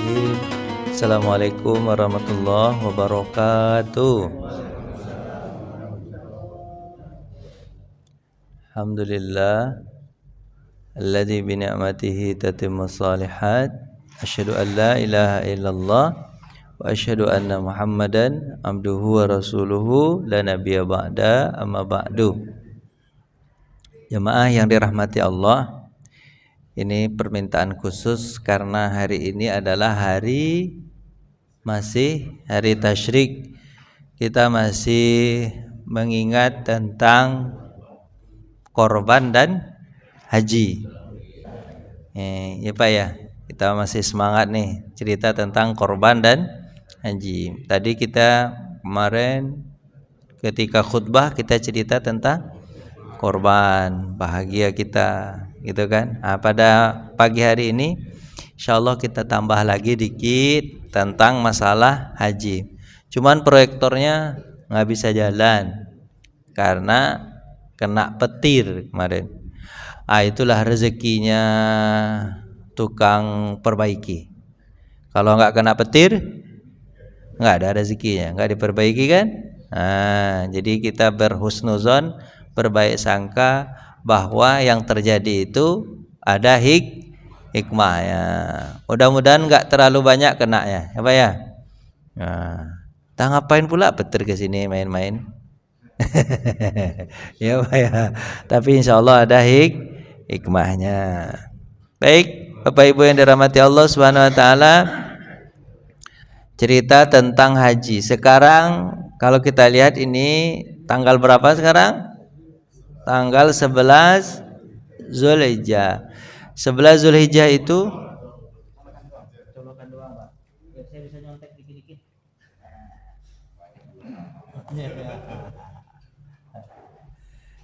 Bismillahirrahmanirrahim. Assalamualaikum warahmatullahi wabarakatuh. Alhamdulillah alladzi bi ni'matihi tatimmus shalihat. Asyhadu an la ilaha illallah wa asyhadu anna Muhammadan abduhu wa rasuluhu la nabiyya ba'da, amma ba'du. Jemaah yang dirahmati Allah, ini permintaan khusus karena hari ini adalah masih hari tasyrik. Kita masih mengingat tentang korban dan haji. Ya Pak ya, kita masih semangat nih cerita tentang korban dan haji. Tadi kita kemarin ketika khutbah kita cerita tentang korban, bahagia kita, gitu kan. Nah, pada pagi hari ini insyaallah kita tambah lagi dikit tentang masalah haji. Cuman proyektornya nggak bisa jalan karena kena petir kemarin. Itulah rezekinya tukang perbaiki. Kalau nggak kena petir nggak ada rezekinya, nggak diperbaiki kan. Jadi kita berhusnuzon, berbaik sangka bahwa yang terjadi itu ada hikmahnya. Mudah-mudahan nggak terlalu banyak kena ya, apa ya? Kita ngapain pula petir ke sini main-main? Ya Pak ya. Tapi insya Allah ada hikmahnya. Baik, Bapak Ibu yang dirahmati Allah Subhanahu Wa Taala, cerita tentang haji. Sekarang kalau kita lihat ini tanggal berapa sekarang? Tanggal 11 Zulhijjah. 11 Zulhijjah itu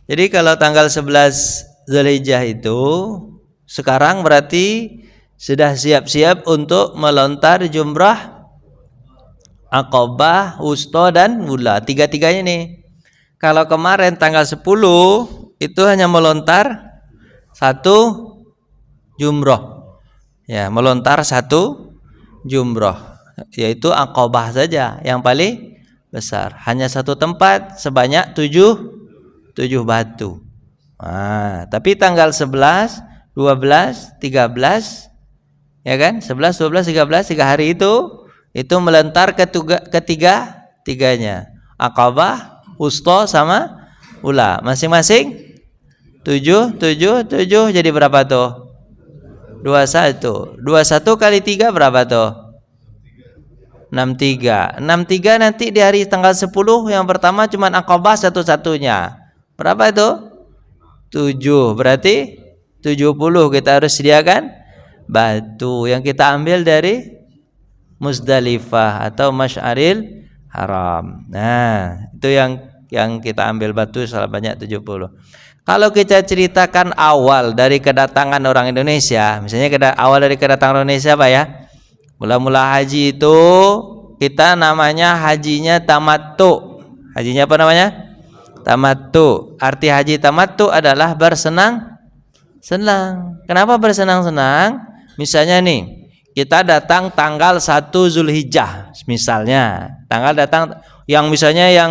jadi kalau tanggal 11 Zulhijjah itu sekarang berarti sudah siap-siap untuk melontar jumrah Aqabah, Wusta dan Ula. Tiga-tiganya nih. Kalau kemarin tanggal 10 itu hanya melontar satu jumroh. Ya, melontar satu jumroh, yaitu Aqabah saja yang paling besar. Hanya satu tempat sebanyak 7 batu. Tapi tanggal 11, 12, 13 ya kan? 11, 12, 13 3 hari itu melontar ketiga-tiganya. Aqabah, Wusta sama Ula. Masing-masing 7 jadi berapa tuh? 21. 21 kali 3 berapa tuh? 63. 63 nanti di hari tanggal 10 yang pertama cuma Aqabah satu-satunya. Berapa itu? 7. Berarti 70 kita harus sediakan batu yang kita ambil dari Muzdalifah atau Masy'aril Haram. Nah, itu yang kita ambil batu sebanyak 70. Kalau kita ceritakan awal dari kedatangan orang Indonesia, misalnya awal dari kedatangan Indonesia apa ya? Mula-mula haji itu kita namanya hajinya tamattu. Hajinya apa namanya? Tamattu. Arti haji tamattu adalah bersenang-senang. Kenapa bersenang-senang? Misalnya nih, kita datang tanggal 1 Zulhijjah misalnya. Tanggal datang yang misalnya yang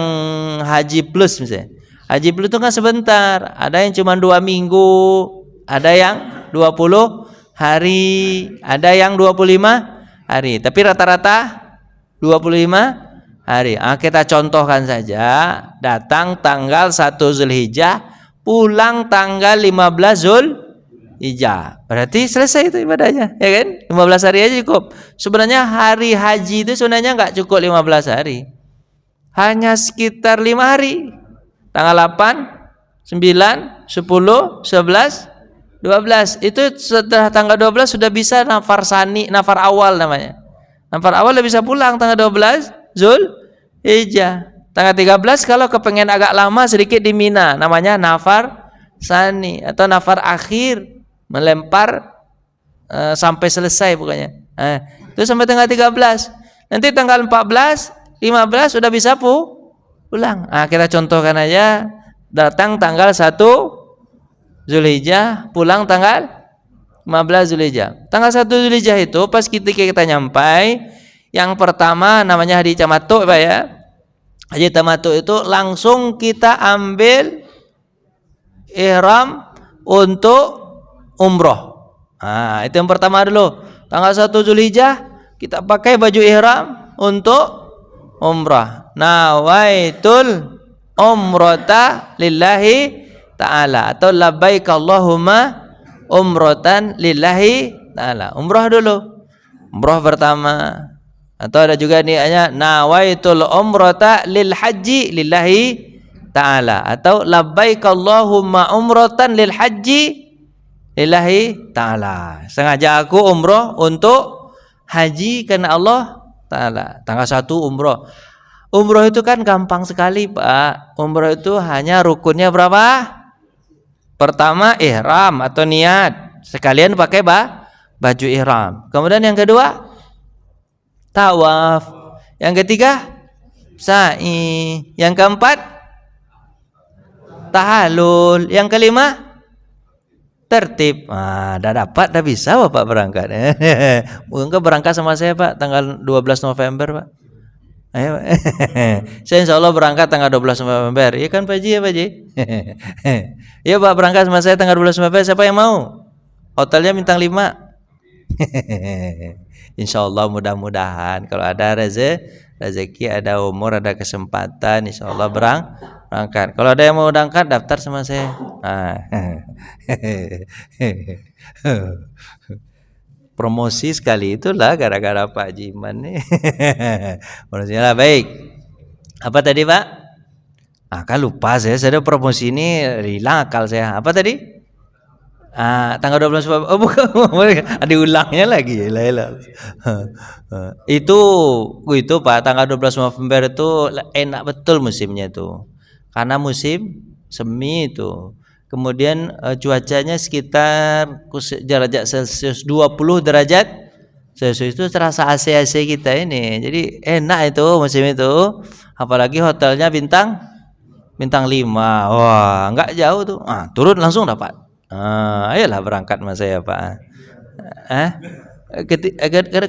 haji plus misalnya. Haji plus itu kan sebentar. Ada yang cuma 2 minggu, ada yang 20 hari, ada yang 25 hari. Tapi rata-rata 25 hari. Kita contohkan saja, datang tanggal 1 Zulhijjah, pulang tanggal 15 Zulhijjah. Berarti selesai itu ibadahnya, ya kan? 15 hari aja cukup. Sebenarnya hari haji itu sebenarnya enggak cukup 15 hari. Hanya sekitar 5 hari. Tanggal 8, 9, 10, 11, 12. Itu setelah tanggal 12 sudah bisa nafar sani, nafar awal namanya. Nafar awal sudah bisa pulang tanggal 12 Zulhijjah. Tanggal 13 kalau kepengen agak lama sedikit di Mina, namanya nafar sani atau nafar akhir, melempar sampai selesai pokoknya. Itu sampai tanggal 13. Nanti tanggal 14, 15 sudah bisa pulang. Kita contohkan aja, datang tanggal 1 Zulhijjah, pulang tanggal 15 Zulhijjah. Tanggal 1 Zulhijjah itu pas kita nyampai, yang pertama namanya Haji Tamattu, Pak ya. Haji Tamattu itu langsung kita ambil ihram untuk umroh. Nah, itu yang pertama dulu. Tanggal 1 Zulhijjah kita pakai baju ihram untuk umrah. Nawaitul umrata lillahi ta'ala, atau labbaik Allahumma umratan lillahi ta'ala. Umrah dulu. Umrah pertama. Atau ada juga niatnya nawaitul umrata lil haji lillahi ta'ala, atau labbaik Allahumma umratan lil haji lillahi ta'ala. Sengaja aku umrah untuk haji karena Allah ta'ala. Tanggal 1 umrah. Umrah itu kan gampang sekali, Pak. Umrah itu hanya rukunnya berapa? Pertama ihram atau niat. Sekalian pakai baju ihram. Kemudian yang kedua tawaf. Yang ketiga sa'i. Yang keempat tahallul. Yang kelima tertib. Dah dapat, dah bisa Bapak berangkat. Mungkin berangkat sama saya, Pak, tanggal 12 November, Pak. Ayo. Saya insya Allah berangkat tanggal 12 November. Iya kan Pak Ji, ya Pak Ji? Iya Pak, berangkat sama saya tanggal 12 November. Siapa yang mau? Hotelnya bintang 5. Insya Allah mudah-mudahan kalau ada rezeki, ada umur, ada kesempatan, insya Allah berangkat. Kalau ada yang mau berangkat, daftar sama saya. Promosi sekali itulah gara-gara Pak Jiman nih. Promosinya lah baik. Apa tadi Pak? Kan lupa saya ada promosi ini, hilang akal saya. Apa tadi? Tanggal 12 November. Oh bukan, diulangnya lagi. Itu Pak, tanggal 12 November itu enak betul musimnya itu. Karena musim semi itu. Kemudian cuacanya sekitar derajat Celcius 20 derajat Celcius, itu terasa AC kita ini. Jadi enak itu musim itu. Apalagi hotelnya bintang 5. Wah, enggak jauh tuh. Turun langsung dapat. Ayolah berangkat mas saya Pak.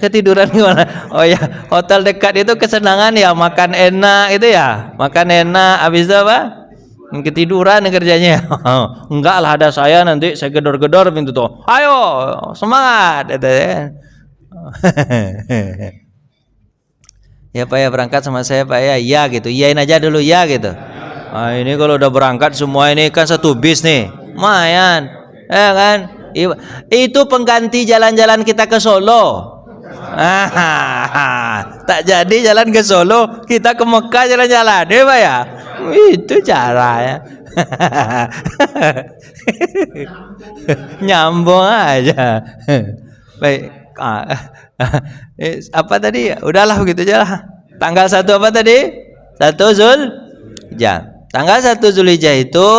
Ketiduran gimana? Oh ya, hotel dekat itu kesenangan ya, makan enak itu ya. Makan enak, habis itu apa? Ketiduran kerjanya. Enggak lah, ada saya nanti saya gedor-gedor pintu tuh. Ayo, semangat. Ya Pak ya, berangkat sama saya Pak ya. Iya gitu. Iyain aja dulu ya gitu. Ini kalau udah berangkat semua ini kan satu bis nih. Lumayan. Ya kan? Itu pengganti jalan-jalan kita ke Solo. Tak jadi jalan ke Solo, kita ke Mekah jalan-jalan, ya Pak ya. Itu caranya. Nyambung aja. Baik. Apa tadi? Udahlah begitu aja lah. Tanggal 1 apa tadi? 1 Zulhijjah. Tanggal 1 Zulhijjah itu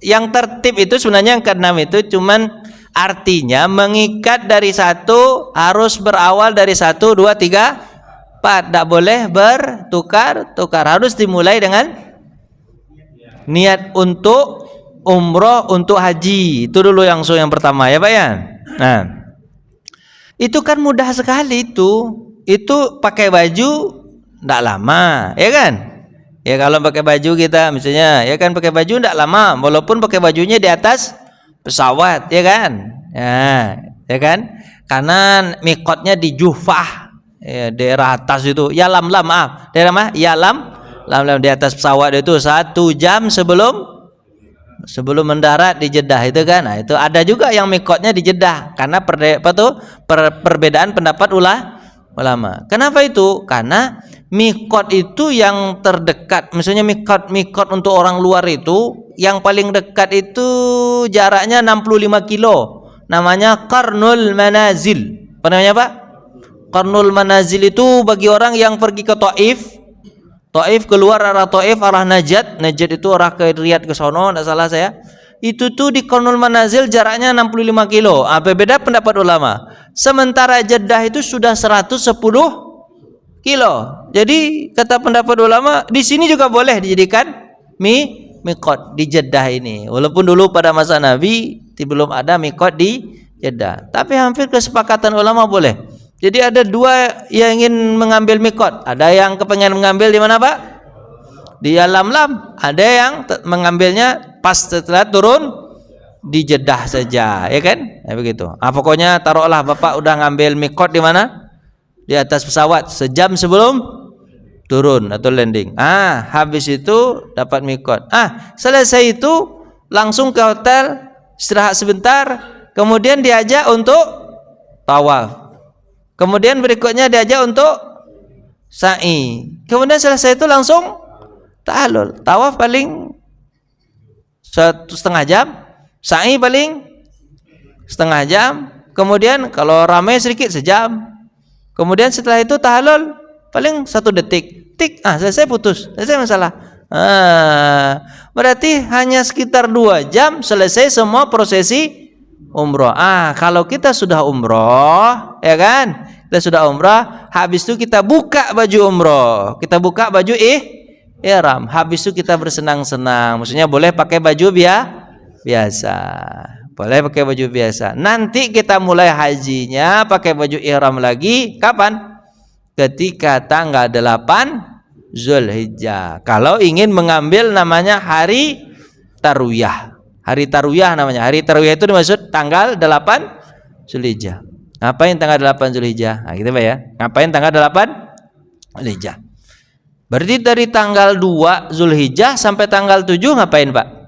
yang tertib itu sebenarnya yang ke-6 itu cuman artinya mengikat dari 1 harus berawal dari 1, 2, 3, 4. Tidak boleh bertukar-tukar. Harus dimulai dengan niat untuk umroh, untuk haji. Itu dulu yang pertama ya Pak ya. Nah, itu kan mudah sekali itu. Itu pakai baju tidak lama, ya kan? Ya kalau pakai baju kita misalnya, ya kan pakai baju tidak lama, walaupun pakai bajunya di atas pesawat, ya kan? Ya kan? Karena mikotnya di Juhfah, ya, daerah atas itu. Yalam, daerah mana? Yalam di atas pesawat itu 1 jam sebelum mendarat di Jeddah itu kan. Nah, itu ada juga yang mikotnya di Jeddah karena perbedaan pendapat ulama. Kenapa itu? Karena mikot itu yang terdekat. Misalnya mikot untuk orang luar itu yang paling dekat itu jaraknya 65 kilo. Namanya Qarnul Manazil. Apa namanya Pak? Qarnul Manazil itu bagi orang yang pergi ke Taif keluar arah Taif, arah Najd itu arah ke Riyadh ke sono, enggak salah saya. Itu tuh di Qarnul Manazil jaraknya 65 kilo. Beda pendapat ulama. Sementara Jeddah itu sudah 110 kilo. Jadi kata pendapat ulama di sini juga boleh dijadikan mikot di Jeddah ini. Walaupun dulu pada masa Nabi belum ada mikot di Jeddah. Tapi hampir kesepakatan ulama boleh. Jadi ada dua yang ingin mengambil mikot. Ada yang kepengen mengambil di mana Pak? Di Yalamlam. Ada yang mengambilnya pas setelah turun di Jeddah saja, ya kan? Ya begitu. Pokoknya taruhlah Bapak udah ngambil mikot di mana? Di atas pesawat sejam sebelum turun atau landing. Habis itu dapat mikot. Selesai itu langsung ke hotel, istirahat sebentar, kemudian diajak untuk tawaf. Kemudian berikutnya diajak untuk sa'i. Kemudian selesai itu langsung ta'allul. Tawaf paling 1,5 jam, sa'i paling setengah jam. Kemudian kalau ramai sedikit sejam. Kemudian setelah itu tahallul paling 1 detik. Tik, selesai putus. Selesai masalah. Berarti hanya sekitar 2 jam selesai semua prosesi umroh. Kalau kita sudah umroh, ya kan? Kita sudah umroh, habis itu kita buka baju umroh. Kita buka baju ihram. Habis itu kita bersenang-senang. Maksudnya boleh pakai baju biasa. Boleh pakai baju biasa. Nanti kita mulai hajinya pakai baju ihram lagi. Kapan? Ketika tanggal 8 Zulhijjah. Kalau ingin mengambil namanya hari Tarwiyah. Hari Tarwiyah namanya. Hari Tarwiyah itu dimaksud tanggal 8 Zulhijjah. Ngapain tanggal 8 Zulhijjah? Gitu Pak ya. Ngapain tanggal 8 Zulhijjah? Berarti dari tanggal 2 Zulhijjah sampai tanggal 7 ngapain Pak?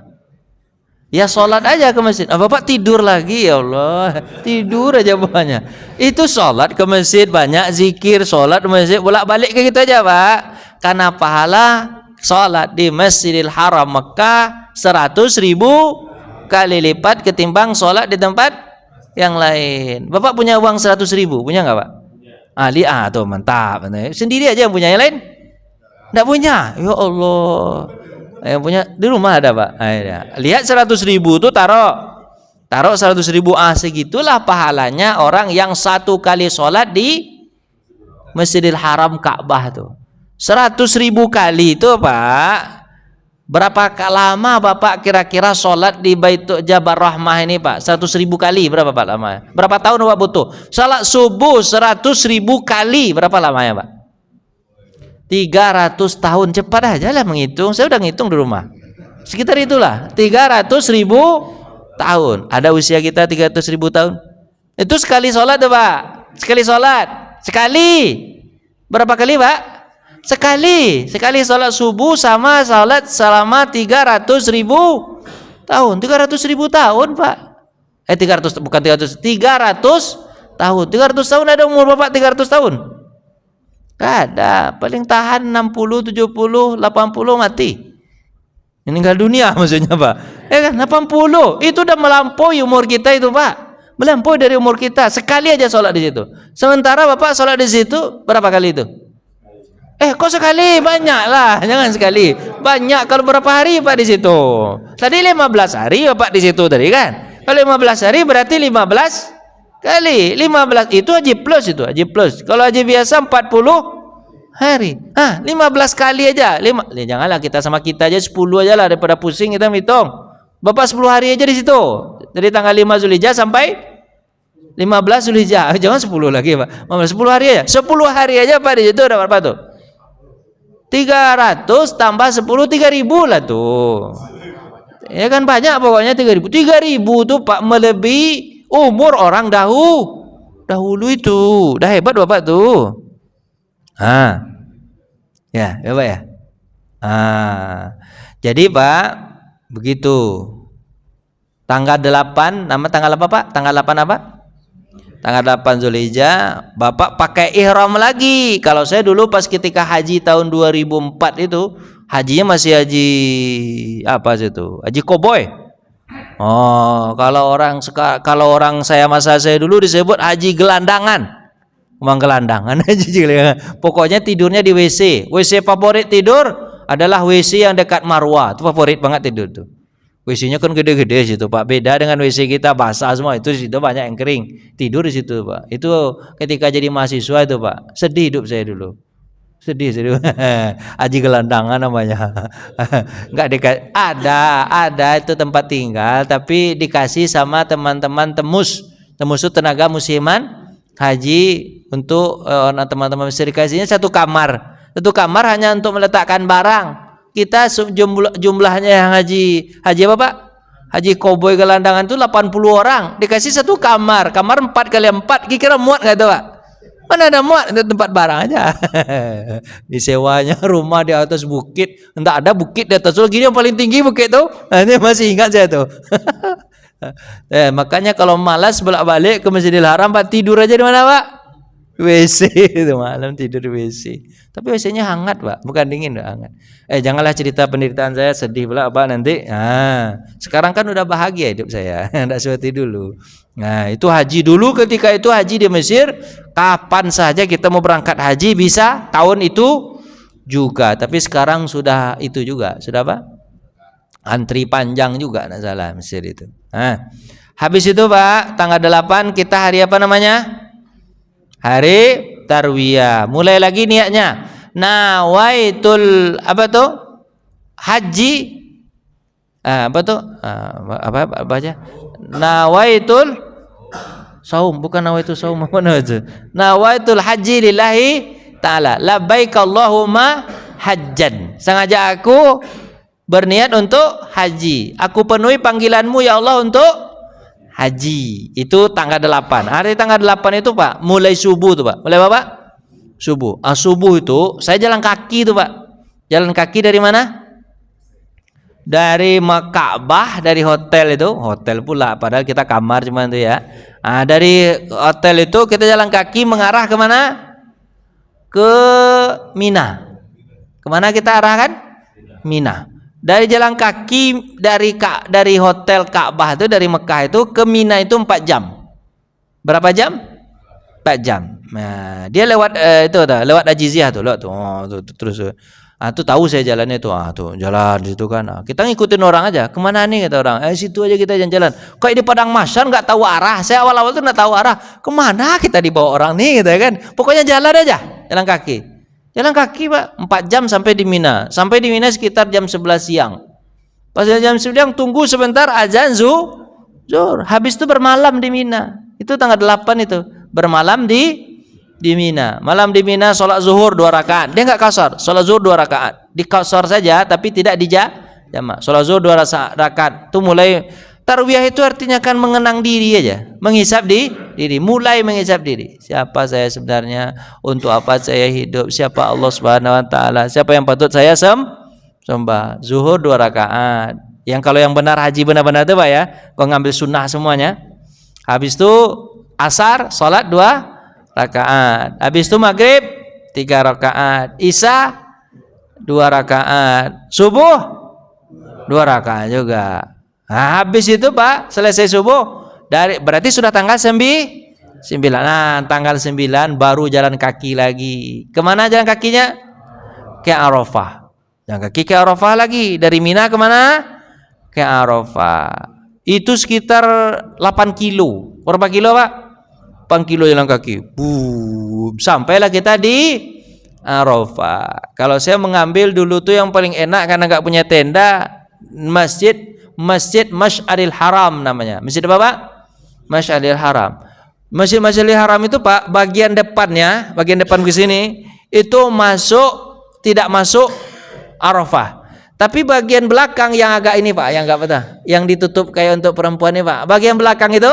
Ya sholat aja ke masjid. Bapak tidur lagi, ya Allah. Tidur aja bukannya. Itu sholat ke masjid, banyak zikir, sholat ke masjid, bolak-balik ke gitu aja Pak. Karena pahala sholat di Masjidil Haram Mekah 100.000 kali lipat ketimbang sholat di tempat yang lain. Bapak punya uang 100.000, punya nggak Pak? Tuh mantap. Sendiri aja yang punya, yang lain nggak punya. Ya Allah. Yang punya di rumah ada Pak. Lihat 100.000 tuh taruh 100.000. Segitulah pahalanya orang yang 1 kali sholat di Masjidil Haram Ka'bah tuh. 100.000 kali itu Pak. Berapa lama Bapak kira-kira sholat di Baitul Jabar Rahmah ini Pak? 100.000 kali berapa Pak lama? Berapa tahun Bapak butuh? Sholat subuh 100.000 kali berapa lamanya Pak? 300 tahun. Cepat aja lah menghitung. Saya udah ngitung di rumah. Sekitar itulah 300.000 tahun. Ada usia kita 300.000 tahun. Itu sekali sholat tuh Pak. Sekali sholat. Sekali. Berapa kali Pak? Sekali sholat subuh sama sholat selama 300.000 tahun. 300.000 tahun Pak. 300 bukan 300 tahun. 300 tahun ada umur Bapak 300 tahun? Gak ada. Paling tahan 60, 70, 80 mati. Meninggal dunia maksudnya Pak. Ya kan 80. Itu udah melampaui umur kita itu Pak. Melampaui dari umur kita. Sekali aja sholat di situ. Sementara Bapak sholat di situ berapa kali itu? Kok sekali? Banyak lah. Jangan sekali. Banyak kalau berapa hari Pak di situ? Tadi 15 hari Bapak di situ tadi kan? Kalau 15 hari berarti 15 kali. 15 itu haji plus itu. Haji plus. Kalau haji biasa 40 hari. 15 kali aja. Janganlah kita sama kita aja 10 aja lah daripada pusing kita hitung. Bapak 10 hari aja di situ. Dari tanggal 5 Zulhijjah sampai 15 Zulhijjah. Jangan 10 lagi Pak. 10 hari aja. 10 hari aja Pak di situ ada berapa tuh? 300 tambah 10 3.000 lah tuh. Ya kan banyak pokoknya 3.000. 3.000 tuh Pak melebihi umur orang dahulu itu. Dah hebat Bapak tuh. Ya Bapak ya. Jadi Pak begitu. Tanggal 8, nama tanggal apa Pak? Tanggal 8 apa? Tanggal 8 Zulhijjah, Bapak pakai ihram lagi. Kalau saya dulu pas ketika haji tahun 2004 itu, hajinya masih haji apa itu? Haji koboi. Kalau orang saya masa saya dulu disebut haji gelandangan. Memang gelandangan aja. Pokoknya tidurnya di WC. WC favorit tidur adalah WC yang dekat Marwah. Itu favorit banget tidur tuh. WC-nya kan gede-gede situ Pak. Beda dengan WC kita basah semua. Itu situ banyak yang kering. Tidur di situ Pak. Itu ketika jadi mahasiswa itu Pak. Sedih hidup saya dulu. Sedih. Haji gelandangan namanya. Enggak ada itu tempat tinggal tapi dikasih sama teman-teman Temus. termasuk tenaga musiman haji untuk teman-teman serikasinya satu kamar hanya untuk meletakkan barang. Kita jumlahnya yang haji apa Pak? Haji koboi gelandangan itu 80 orang dikasih satu kamar 4 kali 4 kira muat nggak tuh Pak? Mana ada muat, ada tempat barang aja. Disewanya rumah di atas bukit, entah ada bukit di atas. So, gini yang paling tinggi bukit tuh. Nah, ini masih ingat saya tuh. Makanya kalau malas bolak-balik ke Masjidil Haram, Pak tidur aja di mana Pak? WC itu malam tidur di WC. Tapi WC-nya hangat Pak, bukan dingin, hangat. Janganlah cerita penderitaan saya sedih pula Pak nanti. Sekarang kan udah bahagia hidup saya, enggak seperti dulu. Nah, itu haji dulu ketika itu haji di Mesir, kapan saja kita mau berangkat haji bisa tahun itu juga. Tapi sekarang sudah itu juga, sudah Pak? Antri panjang juga enggak salah Mesir itu. Habis itu Pak, tanggal 8 kita hari apa namanya? Hari tarwiyah. Mulai lagi niatnya. Nawaitul apa tuh? Haji. Apa tuh? Apa baca? Nawaitul saum, bukan nawaitul saum, apa namanya? Nawaitul haji lillahi ta'ala. Labbaik Allahumma hajjan. Sengaja aku berniat untuk haji. Aku penuhi panggilanmu ya Allah untuk haji. Itu tanggal 8. Hari tanggal 8 itu Pak, mulai subuh tuh Pak. Mulai apa Pak? Subuh. Subuh itu saya jalan kaki tuh Pak. Jalan kaki dari mana? Dari Ka'bah, dari hotel itu. Hotel pula, padahal kita kamar cuma itu ya. Dari hotel itu kita jalan kaki mengarah ke mana? Ke Mina. Kemana kita arahkan? Mina. Dari jalan kaki dari hotel Ka'bah itu, dari Mekah itu ke Mina itu 4 jam. Berapa jam? 4 jam. Nah, dia lewat lewat Ajiziyah tuh, lewat tuh. Terus tuh tahu saya jalannya tuh. Tuh jalan di situ kan. Kita ngikutin orang aja. Kemana nih kata orang? Situ aja kita jalan-jalan. Kok di Padang Mahsyar nggak tahu arah. Saya awal-awal tuh nggak tahu arah. Kemana kita dibawa orang nih gitu ya kan? Pokoknya jalan aja, jalan kaki. Jalan kaki Pak, 4 jam sampai di Mina. Sampai di Mina sekitar jam 11 siang. Pas jam 11 siang tunggu sebentar azan zuhur. Habis itu bermalam di Mina. Itu tanggal 8 itu. Bermalam di Mina. Malam di Mina sholat zuhur 2 rakaat. Dia enggak kasar, sholat zuhur 2 rakaat. Dikasar saja tapi tidak dijamak. Sholat zuhur 2 rakaat. Itu mulai tarwiyah itu artinya kan mengenang diri aja, menghisap diri, mulai menghisap diri. Siapa saya sebenarnya? Untuk apa saya hidup? Siapa Allah Subhanahu wa taala? Siapa yang patut saya sembah? Zuhur 2 rakaat. Yang kalau yang benar haji benar-benar itu Pak ya, kau ngambil sunnah semuanya. Habis itu asar salat 2 rakaat. Habis itu maghrib 3 rakaat. Isya 2 rakaat. Subuh 2 rakaat juga. Habis itu Pak, selesai subuh berarti sudah tanggal 9. Nah, tanggal 9 baru jalan kaki lagi. Kemana jalan kakinya? Ke Arafah. Jalan kaki ke Arafah lagi. Dari Mina kemana? Ke Arafah. Itu sekitar 8 kilo. Berapa kilo Pak? 8 kilo jalan kaki. Sampailah kita di Arafah. Kalau saya mengambil dulu tuh yang paling enak karena nggak punya tenda, Masjid Masy'aril Haram namanya. Masjid apa Pak? Masy'aril Haram. Masjid Masy'aril Haram itu Pak, bagian depannya, bagian depan ke sini itu tidak masuk Arafah. Tapi bagian belakang yang agak ini Pak, yang enggak betah, yang ditutup kayak untuk perempuan ini Pak. Bagian belakang itu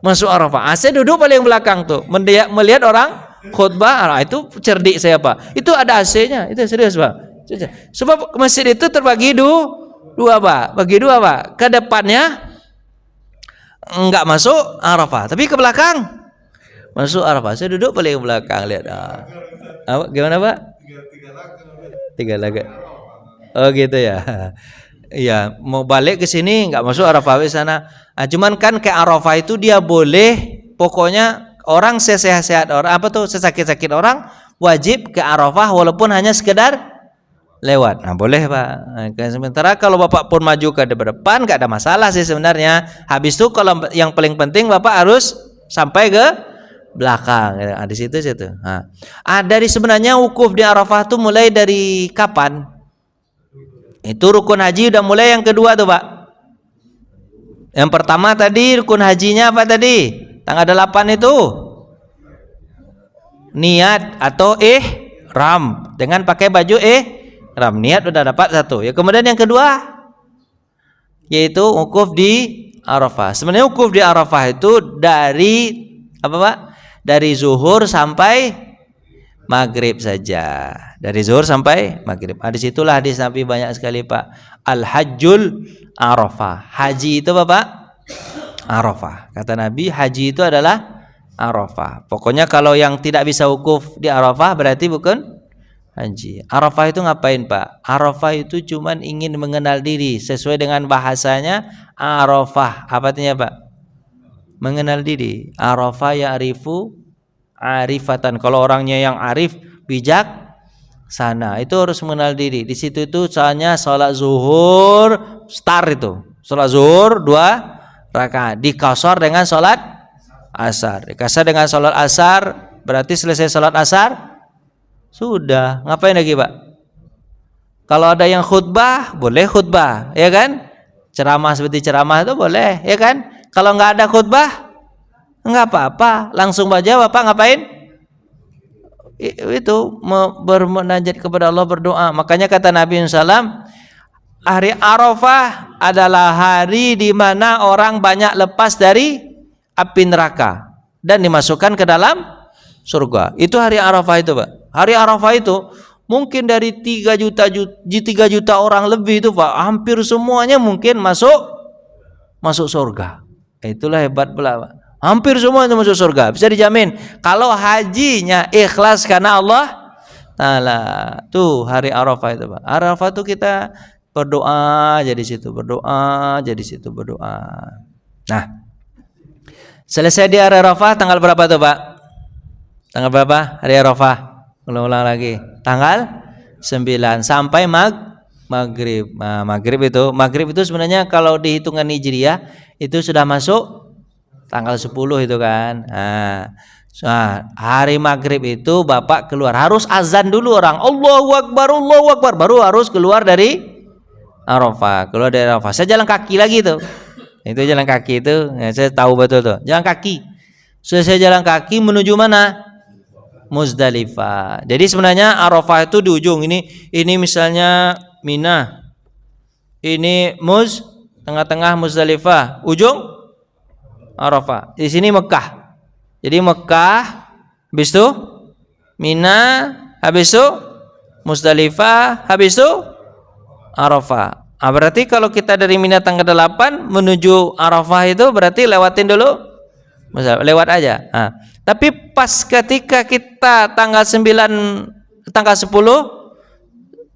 masuk Arafah. Saya duduk paling belakang tuh, melihat orang khutbah. Itu cerdik saya Pak. Itu ada AC-nya, itu serius Pak. Sebab masjid itu terbagi dua Pak, bagi 2 Pak. Ke depannya enggak masuk Arafah, tapi ke belakang masuk Arafah. Saya duduk paling belakang, lihat. Gimana Pak? 3 laga. Oh gitu ya. Iya, mau balik ke sini enggak masuk Arafah di sana. Cuman kan ke Arafah itu dia boleh, pokoknya orang sehat-sehat orang sesakit-sakit orang wajib ke Arafah walaupun hanya sekedar lewat. Boleh Pak. Sementara kalau Bapak pun maju ke depan nggak ada masalah sih sebenarnya. Habis itu kalau yang paling penting Bapak harus sampai ke belakang. Di situ. Dari sebenarnya wukuf di Arafah itu mulai dari kapan? Itu rukun haji udah mulai yang kedua tuh Pak. Yang pertama tadi rukun hajinya apa tadi? Tanggal 8 itu niat atau ihram dengan pakai baju ihram. Niat udah dapat satu. Ya, kemudian yang kedua yaitu wukuf di Arafah. Sebenarnya wukuf di Arafah itu dari apa, Pak? Dari zuhur sampai maghrib saja. Dari zuhur sampai maghrib. Disitulah hadis Nabi banyak sekali, Pak. Al-hajjul Arafah. Haji itu Bapak Arafah. Kata Nabi, haji itu adalah Arafah. Pokoknya kalau yang tidak bisa wukuf di Arafah berarti bukan haji. Arafah itu ngapain, Pak? Arafah itu cuman ingin mengenal diri. Sesuai dengan bahasanya Arafah. Apa artinya, Pak? Mengenal diri. Arafah ya'rifu arifatan. Kalau orangnya yang arif, bijak sana, itu harus mengenal diri. Di situ itu soalnya sholat zuhur start itu. Sholat zuhur 2 rakaat dikasar dengan sholat asar. Dikasar dengan sholat asar berarti selesai sholat asar sudah. Ngapain lagi, Pak? Kalau ada yang khutbah, boleh khutbah, ya kan? Ceramah seperti ceramah itu boleh, ya kan? Kalau nggak ada khutbah, nggak apa-apa, langsung baca. Bapak ngapain? Itu bermunajat kepada Allah, berdoa. Makanya kata Nabi SAW, hari Arafah adalah hari di mana orang banyak lepas dari api neraka dan dimasukkan ke dalam surga. Itu hari Arafah itu, Pak. Hari Arafah itu mungkin dari 3 juta orang lebih itu, Pak. Hampir semuanya mungkin masuk surga. Itulah hebat pula, Pak. Hampir semua itu masuk surga, bisa dijamin. Kalau hajinya ikhlas karena Allah Ta'ala. Tuh hari Arafah itu, Pak. Arafah itu kita berdoa aja di situ, berdoa aja di situ, berdoa. Nah, selesai di hari Arafah tanggal berapa tuh, Pak? Tanggal berapa hari Arafah? Ulang lagi. Tanggal 9 sampai maghrib. Nah, maghrib itu sebenarnya kalau dihitungan Hijriah itu sudah masuk tanggal 10 itu kan. Nah, hari maghrib itu Bapak keluar, harus azan dulu orang, Allahu Akbar, baru harus keluar dari Arafah. Keluar dari Arafah. Saya jalan kaki lagi tuh. Itu jalan kaki itu, ya, saya tahu betul tuh. Jalan kaki. Saya jalan kaki menuju mana? Muzdalifah. Jadi sebenarnya Arafah itu di ujung ini misalnya Mina. Ini tengah-tengah Muzdalifah, ujung Arafah. Di sini Mekah. Jadi Mekah, habis itu Mina, habis itu Muzdalifah, habis itu Arafah. Berarti kalau kita dari Mina tanggal 8 menuju Arafah itu berarti lewatin dulu, lewat aja. Tapi pas ketika kita tanggal 10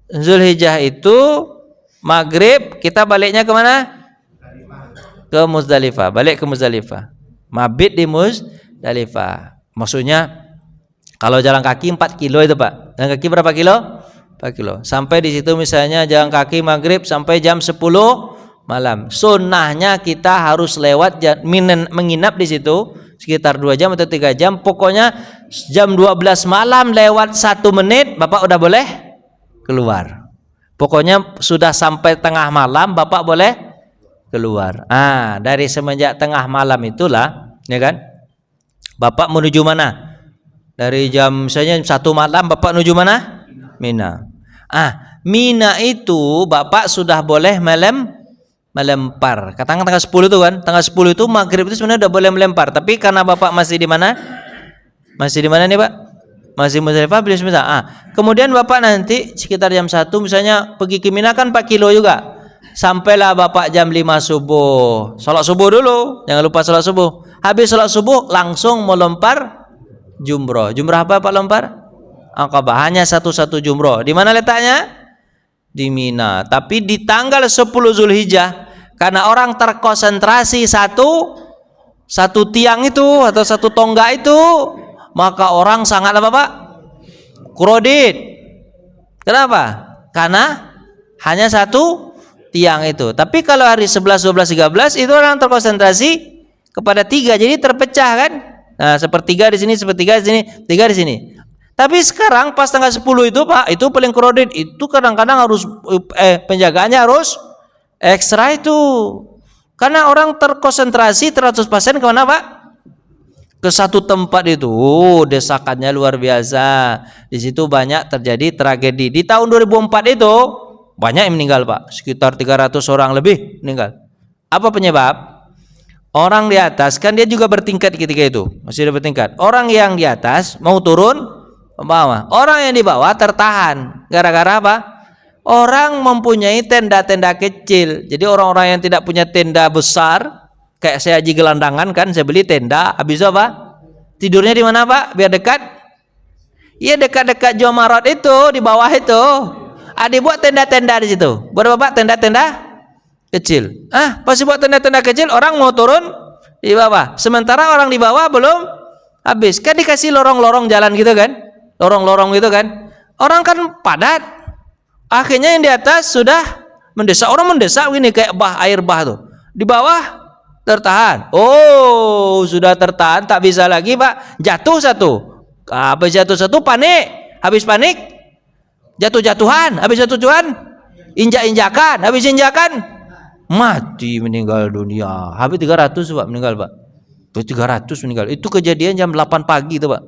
Zulhijjah itu maghrib, kita baliknya kemana? Ke Muzdalifah, balik ke Muzdalifah, mabit di Muzdalifah. Maksudnya kalau jalan kaki 4 kilo itu, Pak. Jalan kaki berapa kilo? 4 kilo. Sampai di situ misalnya jalan kaki maghrib sampai jam 10 malam. Sunnahnya kita harus lewat menginap di situ sekitar 2 jam atau 3 jam. Pokoknya jam 12 malam lewat 1 menit Bapak udah boleh keluar. Pokoknya sudah sampai tengah malam Bapak boleh keluar. Dari semenjak tengah malam itulah, ya kan? Bapak menuju mana? Dari jam misalnya 1 malam Bapak menuju mana? Mina. Mina itu Bapak sudah boleh melempar. Katakan tanggal 10 itu kan? Tanggal 10 itu maghrib itu sebenarnya udah boleh melempar. Tapi karena Bapak masih di mana? Masih di mana nih, Pak? Masih Muzdalifah, beli sebentar. Kemudian Bapak nanti sekitar jam 1 misalnya pergi ke Mina kan 4 kilo juga. Sampailah Bapak jam 5 subuh. Salat subuh dulu. Jangan lupa salat subuh. Habis salat subuh langsung melempar jumroh. Jumroh apa Pak lempar? Aqabah. Hanya satu jumroh. Di mana letaknya? Di Mina. Tapi di tanggal 10 Zulhijjah, karena orang terkonsentrasi satu tiang itu atau satu tonggak itu, maka orang sangat apa, Pak? Kredit. Kenapa? Karena hanya satu tiang itu. Tapi kalau hari 11, 12, 13 itu orang terkonsentrasi kepada 3, jadi terpecah kan? Nah, sepertiga di sini, sepertiga di sini, 3 di sini. Tapi sekarang pas tanggal 10 itu, Pak, itu paling kredit. Itu kadang-kadang harus penjagaannya harus ekstra itu. Karena orang terkonsentrasi 100% kemana Pak? Ke satu tempat itu. Desakannya luar biasa. Di situ banyak terjadi tragedi. Di tahun 2004 itu banyak yang meninggal Pak. Sekitar 300 orang lebih meninggal. Apa penyebab? Orang di atas kan dia juga bertingkat ketika itu. Masih ada bertingkat. Orang yang di atas mau turun ke bawah. Orang yang di bawah tertahan. Gara-gara apa? Orang mempunyai tenda-tenda kecil. Jadi orang-orang yang tidak punya tenda besar, kayak saya haji gelandangan kan, saya beli tenda, habis apa? Tidurnya di mana Pak? Biar dekat. Iya, dekat-dekat Jamarat itu, di bawah itu. Dibuat tenda-tenda di situ. Buat Bapak tenda-tenda kecil. Pasti buat tenda-tenda kecil, orang mau turun di bawah. Sementara orang di bawah belum habis. Kan dikasih lorong-lorong jalan gitu kan? Lorong-lorong gitu kan? Orang kan padat. Akhirnya yang di atas sudah mendesak. Orang mendesak begini kayak air bah tuh. Di bawah tertahan. Oh, sudah tertahan, tak bisa lagi Pak. Jatuh satu. Habis jatuh satu panik. Habis panik jatuh-jatuhan. Habis jatuh-jatuhan injak-injakan. Habis injakan mati, meninggal dunia. Habis 300 Pak meninggal Pak. 300 meninggal. Itu kejadian jam 8 pagi itu Pak.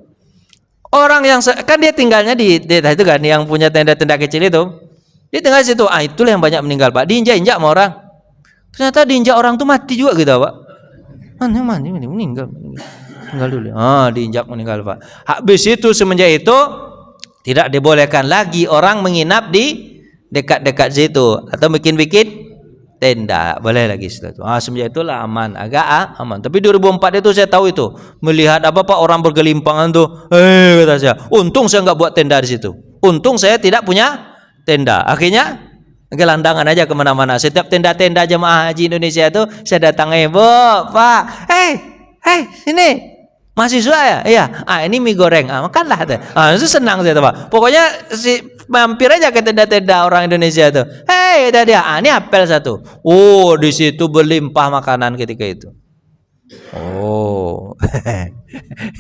Orang yang kan dia tinggalnya di itu kan, yang punya tenda-tenda kecil itu. Dia tinggal di situ. Itulah yang banyak meninggal Pak. Diinjak-injak sama orang. Ternyata diinjak orang tuh mati juga gitu Pak. Meninggal dulu. Diinjak meninggal Pak. Habis itu semenjak itu tidak dibolehkan lagi orang menginap di dekat-dekat situ atau bikin-bikin tenda. Boleh lagi setelah itu. Semenjak itulah aman, agak aman. Tapi 2004 itu saya tahu itu, melihat apa Pak orang bergelimpangan tuh. Kata saya, untung saya nggak buat tenda di situ. Untung saya tidak punya tenda. Akhirnya gelandangan aja kemana-mana. Setiap tenda-tenda jemaah haji Indonesia itu saya datangi, Bu, Pak, sini mahasiswa ya? Iya. Ini mie goreng. Makanlah. Itu senang saya tuh Pak. Pokoknya mampir aja ke tenda-tenda orang Indonesia itu. Kata dia, ini apel satu. Di situ berlimpah makanan ketika itu.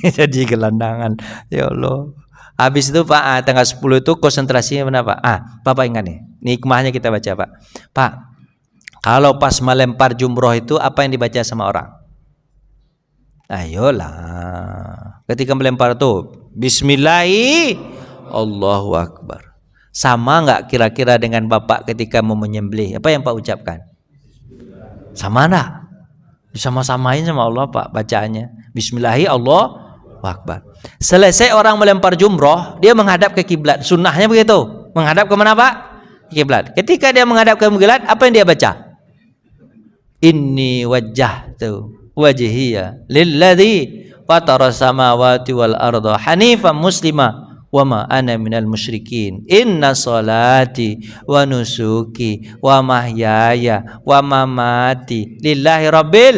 Jadi gelandangan. Ya Allah. Habis itu Pak, tanggal 10 itu konsentrasinya benar Pak. Bapak ingat nih, hikmahnya kita baca Pak. Pak, kalau pas melempar jumroh itu apa yang dibaca sama orang? Ayolah, ketika melempar itu Bismillahi Allahu Akbar. Sama nggak kira-kira dengan Bapak ketika mau menyembelih? Apa yang Pak ucapkan? Sama enggak? Disama-samain sama Allah Pak bacaannya. Bismillahi Allahu Akbar. Selesai orang melempar jumroh, dia menghadap ke kiblat. Sunnahnya begitu. Menghadap ke mana Pak? Kiblat. Ketika dia menghadap ke kiblat, apa yang dia baca? Inni wajjahtu wajhiya lilladzi fataras samawati wal arda hanifan muslima wa ma ana minal musyrikin. Inna salati wa nusuki wa mahyaya wa mamati lillahi rabbil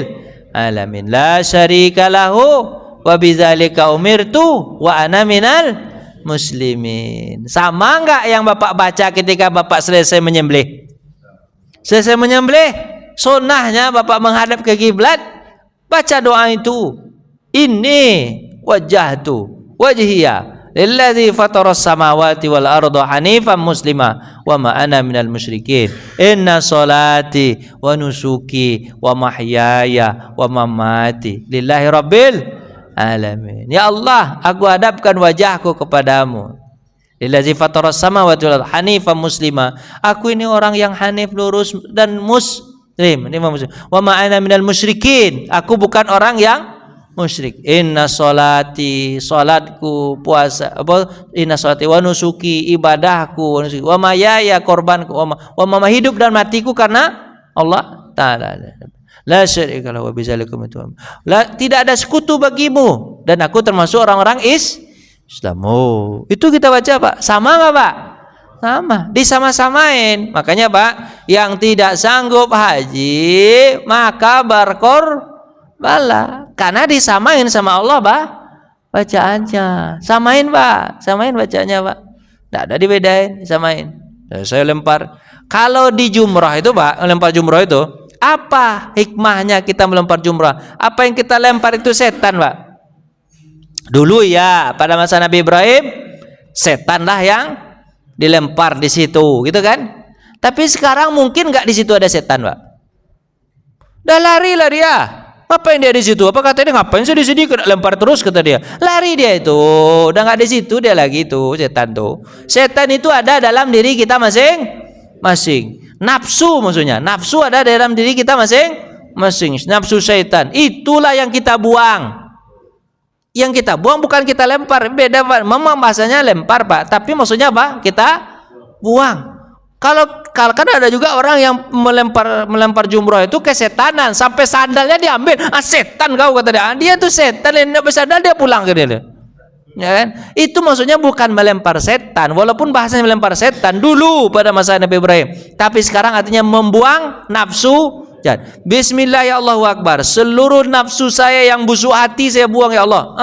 alamin la syarika lahu wa bidzalika umirtu wa ana minal muslimin. Sama enggak yang Bapak baca ketika Bapak selesai menyembelih? Selesai menyembelih, sunnahnya Bapak menghadap ke kiblat, baca doa itu. Inni wajjahtu wajhiya lilladzi fataras samawati wal arda hanifan muslima wa ma ana minal musyrikin. Inna salati wa nusuki wa mahyaya wa mamati lillahi rabbil alamin. Ya Allah, aku hadapkan wajahku kepadamu. Lillazi fataras samawati wal arda hanifan muslima. Aku ini orang yang hanif, lurus dan muslim. Wa ma ana minal musyrikin. Aku bukan orang yang musyrik. Inna salati, salatku, puasa, inna salati wa nusuki, ibadahku, wa mayaya, korbanku, wa ma hidup dan matiku karena Allah Ta'ala. La syarika lahu wa bidzalika umirtu. Tidak ada sekutu bagimu dan aku termasuk orang-orang Islam. Itu kita baca Pak. Sama enggak Pak? Sama. Disama-samain. Makanya Pak, yang tidak sanggup haji maka berkorbanlah. Karena disamain sama Allah Pak bacaannya. Samain Pak. Samain bacaannya Pak. Tidak ada dibedain, samain. Saya lempar. Kalau di jumrah itu Pak, lempar jumrah itu, apa hikmahnya kita melempar jumrah? Apa yang kita lempar itu setan Pak. Dulu ya pada masa Nabi Ibrahim setanlah yang dilempar di situ, gitu kan? Tapi sekarang mungkin nggak di situ ada setan Pak. Dah larilah dia. Ngapain dia di situ? Apa kata dia, ngapain sih di sini, kena lempar terus, kata dia. Lari dia itu. Udah nggak di situ dia lagi tuh, setan tuh. Setan itu ada dalam diri kita masing-masing. Nafsu maksudnya. Nafsu ada dalam diri kita masing-masing. Nafsu setan. Itulah yang kita buang. Yang kita buang bukan kita lempar. Beda Pak. Memang bahasanya lempar Pak. Tapi maksudnya apa? Kita buang. Kalau kan ada juga orang yang melempar jumroh itu kesetanan, sampai sandalnya diambil. Setan kau, kata dia. Dia tuh setan, yang bersandal dia pulang ke dia. Ya kan? Itu maksudnya bukan melempar setan, walaupun bahasanya melempar setan dulu pada masa Nabi Ibrahim. Tapi sekarang artinya membuang nafsu. Bismillah ya Allahu Akbar. Seluruh nafsu saya yang busuk hati saya buang ya Allah.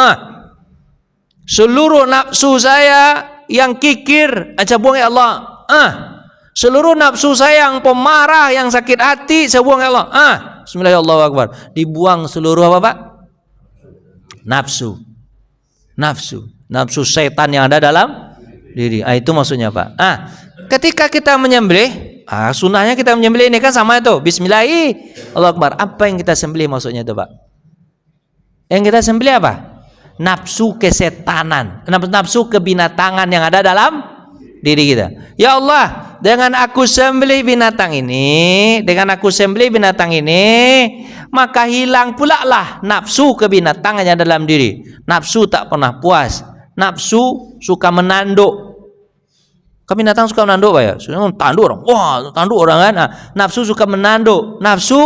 Seluruh nafsu saya yang kikir aja buang ya Allah. Seluruh nafsu saya yang pemarah, yang sakit hati, saya buang ya Allah. Bismillahirrahmanirrahim. Dibuang seluruh apa Pak? Nafsu setan yang ada dalam diri. Itu maksudnya Pak. Ketika kita menyembelih, sunnahnya kita menyembelih ini kan sama itu. Bismillahirrahmanirrahim. Apa yang kita sembelih maksudnya itu Pak? Yang kita sembelih apa? Nafsu kesetanan, nafsu kebinatangan yang ada dalam diri kita. Ya Allah, dengan aku sembelih binatang ini, maka hilang pula lah nafsu kebinatangannya dalam diri. Nafsu tak pernah puas, nafsu suka menanduk. Binatang suka menanduk Pak ya? Tanduk orang. Wah, tanduk orang kan. Nafsu suka menanduk. Nafsu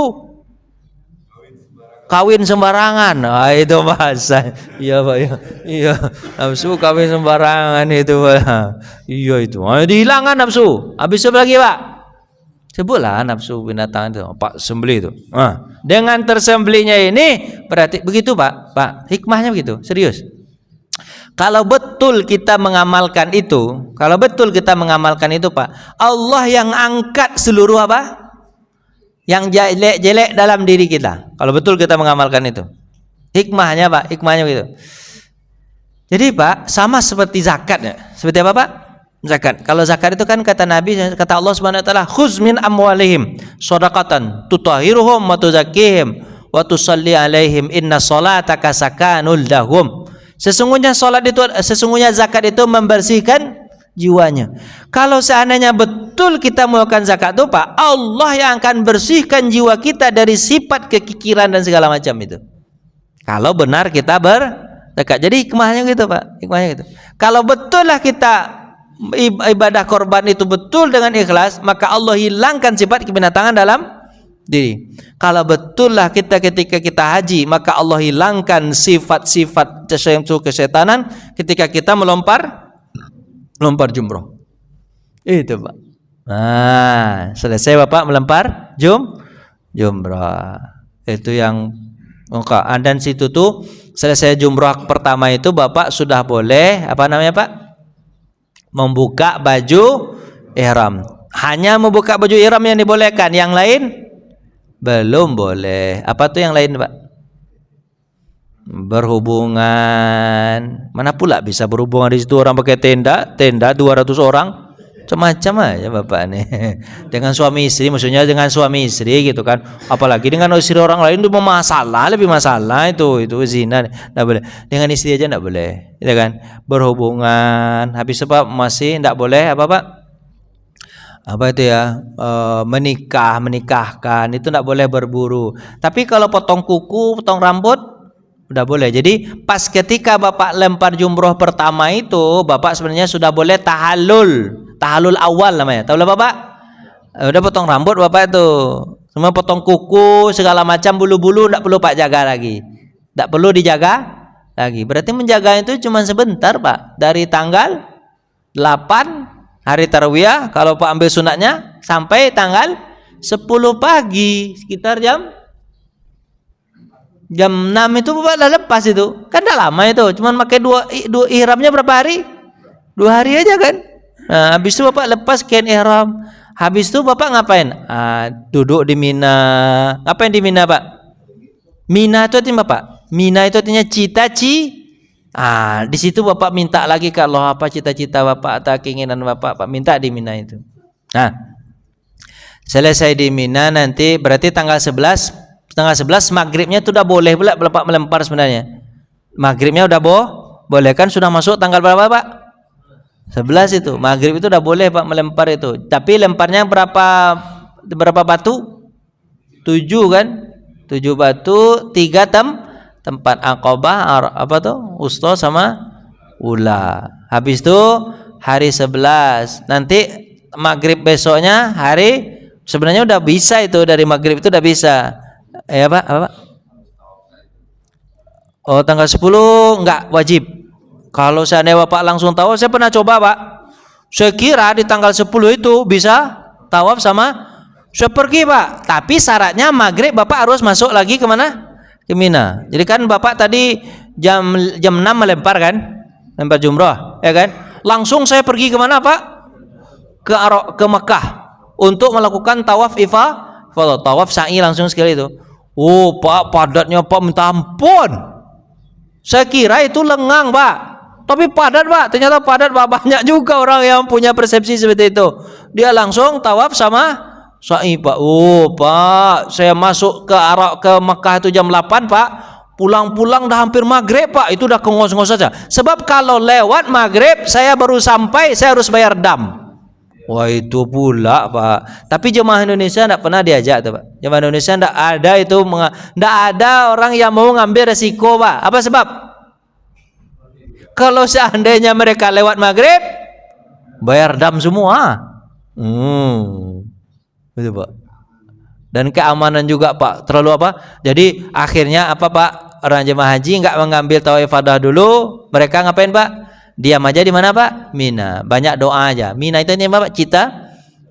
kawin sembarangan. Itu bahasa. Iya Pak ya. Iya. Nafsu kawin sembarangan itu Pak. Iya itu. Dihilangkan nafsu. Habis apa lagi Pak? Sebutlah nafsu binatang itu. Pak sembelih itu. Dengan tersembelihnya ini berarti begitu Pak. Pak, hikmahnya begitu. Serius. Kalau betul kita mengamalkan itu, Pak, Allah yang angkat seluruh apa? Yang jelek-jelek dalam diri kita. Kalau betul kita mengamalkan itu. Hikmahnya Pak, begitu. Jadi Pak, sama seperti zakat ya. Seperti apa Pak? Zakat. Kalau zakat itu kan kata Nabi, kata Allah Subhanahu wa taala, "Khuz min amwalihim shadaqatan tutahhiruhum wa tuzakkihim wa tusalli alaihim inna salataka sakanul lahum." Sesungguhnya zakat itu membersihkan jiwanya. Kalau seandainya betul kita melakukan zakat itu Pak, Allah yang akan bersihkan jiwa kita dari sifat kekikiran dan segala macam itu. Kalau benar kita berzakat. Jadi hikmahnya gitu Pak, gitu. Kalau betul lah kita ibadah korban itu betul dengan ikhlas, maka Allah hilangkan sifat kebinatangan dalam diri. Kalau betul lah kita ketika kita haji, maka Allah hilangkan sifat-sifat kesetanan ketika kita melempar jumroh. Itu Pak. Selesai Bapak melempar jumroh. Itu yang dan situ tuh selesai jumroh pertama itu Bapak sudah boleh apa namanya Pak? Membuka baju ihram. Hanya membuka baju ihram yang dibolehkan, yang lain belum boleh. Apa tuh yang lain Pak? Berhubungan. Mana pula bisa berhubungan di situ, orang pakai tenda 200 orang. Macam-macam aja Bapak nih. Dengan suami istri, maksudnya dengan suami istri gitu kan. Apalagi dengan istri orang lain itu lebih masalah itu zina. Enggak boleh. Dengan istri aja enggak boleh. Gitu kan? Berhubungan. Habis apa masih enggak boleh apa Pak? Apa itu ya, menikahkan itu tidak boleh berburu. Tapi kalau potong kuku, potong rambut udah boleh. Jadi pas ketika Bapak lempar jumroh pertama itu Bapak sebenarnya sudah boleh tahallul awal namanya. Tahu lah Bapak? Udah potong rambut Bapak itu, semua potong kuku segala macam, bulu-bulu tidak perlu Pak jaga lagi, tidak perlu dijaga lagi. Berarti menjaga itu cuma sebentar Pak, dari tanggal 8 hari Tarwiyah kalau Pak ambil sunatnya sampai tanggal 10 pagi, sekitar jam 6 itu Bapak dah lepas itu. Kan dah lama itu, cuman pakai dua ihramnya berapa hari? 2 hari aja kan. Nah, habis itu Bapak lepas kain ihram. Habis itu Bapak ngapain? Duduk di Mina. Ngapain di Mina Pak? Mina itu artinya Bapak. Mina itu artinya di situ Bapak minta lagi ke Allah apa cita-cita Bapak atau keinginan Bapak minta di Mina itu. Nah, selesai di Mina nanti berarti tanggal 11 setengah 11 maghribnya itu udah boleh pula Bapak melempar sebenarnya. Maghribnya udah boleh kan, sudah masuk tanggal berapa Pak? 11 itu. Maghrib itu udah boleh Pak melempar itu. Tapi lemparnya berapa batu? 7 kan? 7 batu, 3 tempat Aqabah, apa tuh? Wusta sama Ula. Habis itu hari 11. Nanti maghrib besoknya hari, sebenarnya udah bisa itu, dari maghrib itu udah bisa. Ya Pak, apa Pak? Oh, tanggal 10 enggak wajib. Kalau seandainya Bapak langsung tawaf, saya pernah coba Pak. Saya kira di tanggal 10 itu bisa tawaf sama, saya pergi Pak. Tapi syaratnya maghrib Bapak harus masuk lagi kemana? Ke Mina. Jadi kan Bapak tadi jam 6 melempar kan? Lempar jumrah, ya kan? Langsung saya pergi kemana Pak? Ke Mekah untuk melakukan tawaf ifadah, tawaf sa'i langsung sekali itu. Oh Pak, padatnya Pak minta ampun. Saya kira itu lengang Pak, tapi padat Pak. Ternyata padat Pak, banyak juga orang yang punya persepsi seperti itu. Dia langsung tawaf sama sa'i Pak. Oh Pak, saya masuk ke Mekah itu jam 8 Pak. Pulang-pulang dah hampir maghrib Pak. Itu udah kengos-ngos saja. Sebab kalau lewat maghrib saya baru sampai, saya harus bayar dam. Wah itu pula Pak. Tapi jemaah Indonesia tidak pernah diajak tuh Pak. Jemaah Indonesia tidak ada itu, tidak ada orang yang mau ngambil resiko Pak. Apa sebab? Kalau seandainya mereka lewat maghrib, bayar dam semua. Itu Pak. Dan keamanan juga Pak. Terlalu apa? Jadi akhirnya apa Pak? Orang jemaah haji nggak mengambil tawaf ifadah dulu. Mereka ngapain Pak? Diam aja di mana Pak? Mina. Banyak doa aja. Mina itu ini Pak,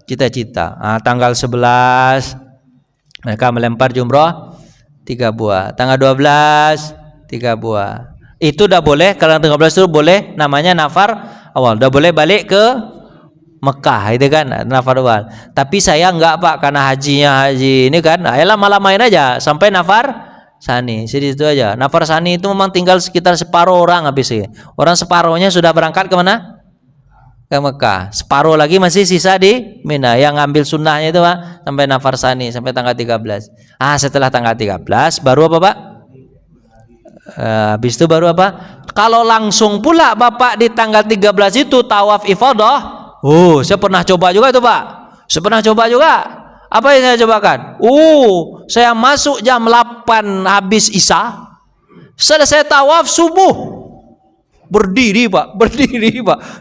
cita-cita. Tanggal 11 mereka melempar jumrah 3 buah. Tanggal 12 3 buah. Itu udah boleh, kalau tanggal 13 itu boleh, namanya nafar awal. Udah boleh balik ke Mekah itu kan, nafar awal. Tapi saya enggak Pak, karena haji ini kan, ayolah malah main aja sampai nafar sani, jadi itu aja. Nafar sani itu memang tinggal sekitar separuh orang habis sih. Orang separuhnya sudah berangkat ke mana? Ke Mekah. Separuh lagi masih sisa di Mina. Yang ngambil sunnahnya itu Pak sampai nafar sani, sampai tanggal 13. Setelah tanggal 13 baru apa Pak? Habis itu baru apa? Kalau langsung pula Bapak di tanggal 13 itu tawaf ifadah. Saya pernah coba juga itu Pak. Saya pernah coba juga. Apa yang saya cobakan? Saya masuk jam 8 habis Isya. Selesai tawaf subuh. Berdiri Pak.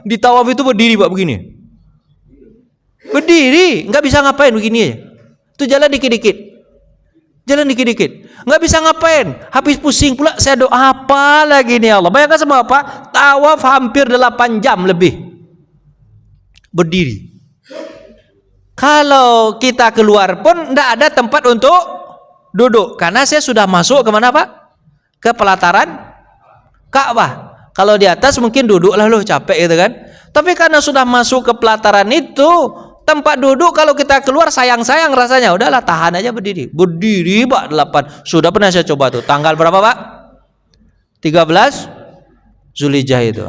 Di tawaf itu berdiri Pak begini. Berdiri, nggak bisa ngapain begini. Itu jalan dikit-dikit. Nggak bisa ngapain. Habis pusing pula saya doa apa lagi nih Allah. Bayangkan sama Pak, tawaf hampir 8 jam lebih. Berdiri. Kalau kita keluar pun tidak ada tempat untuk duduk, karena saya sudah masuk kemana Pak? Ke pelataran Ka'bah. Kalau di atas mungkin duduk lah capek gitu kan. Tapi karena sudah masuk ke pelataran itu, tempat duduk kalau kita keluar sayang-sayang rasanya. Udahlah tahan aja berdiri Pak 8. Sudah pernah saya coba tuh. Tanggal berapa Pak? 13 Zulhijjah itu.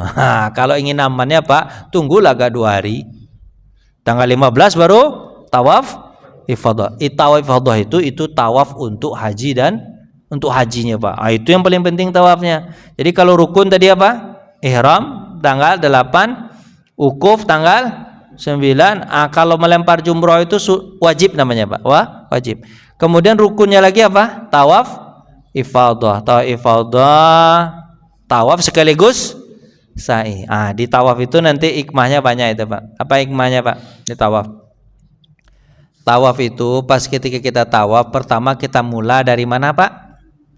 Kalau ingin amannya Pak, tunggulah agak 2 hari. Tanggal 15 baru tawaf ifadah. Tawaf ifadah itu tawaf untuk haji dan untuk hajinya Pak. Itu yang paling penting tawafnya. Jadi kalau rukun tadi apa? Ihram tanggal 8, wukuf tanggal 9. Kalau melempar jumrah itu wajib namanya Pak. Wajib. Kemudian rukunnya lagi apa? Tawaf ifadah. Tawaf sekaligus sa'i. Di tawaf itu nanti hikmahnya banyak itu Pak. Apa hikmahnya Pak? Di tawaf. Tawaf itu pas ketika kita tawaf, pertama kita mula dari mana Pak?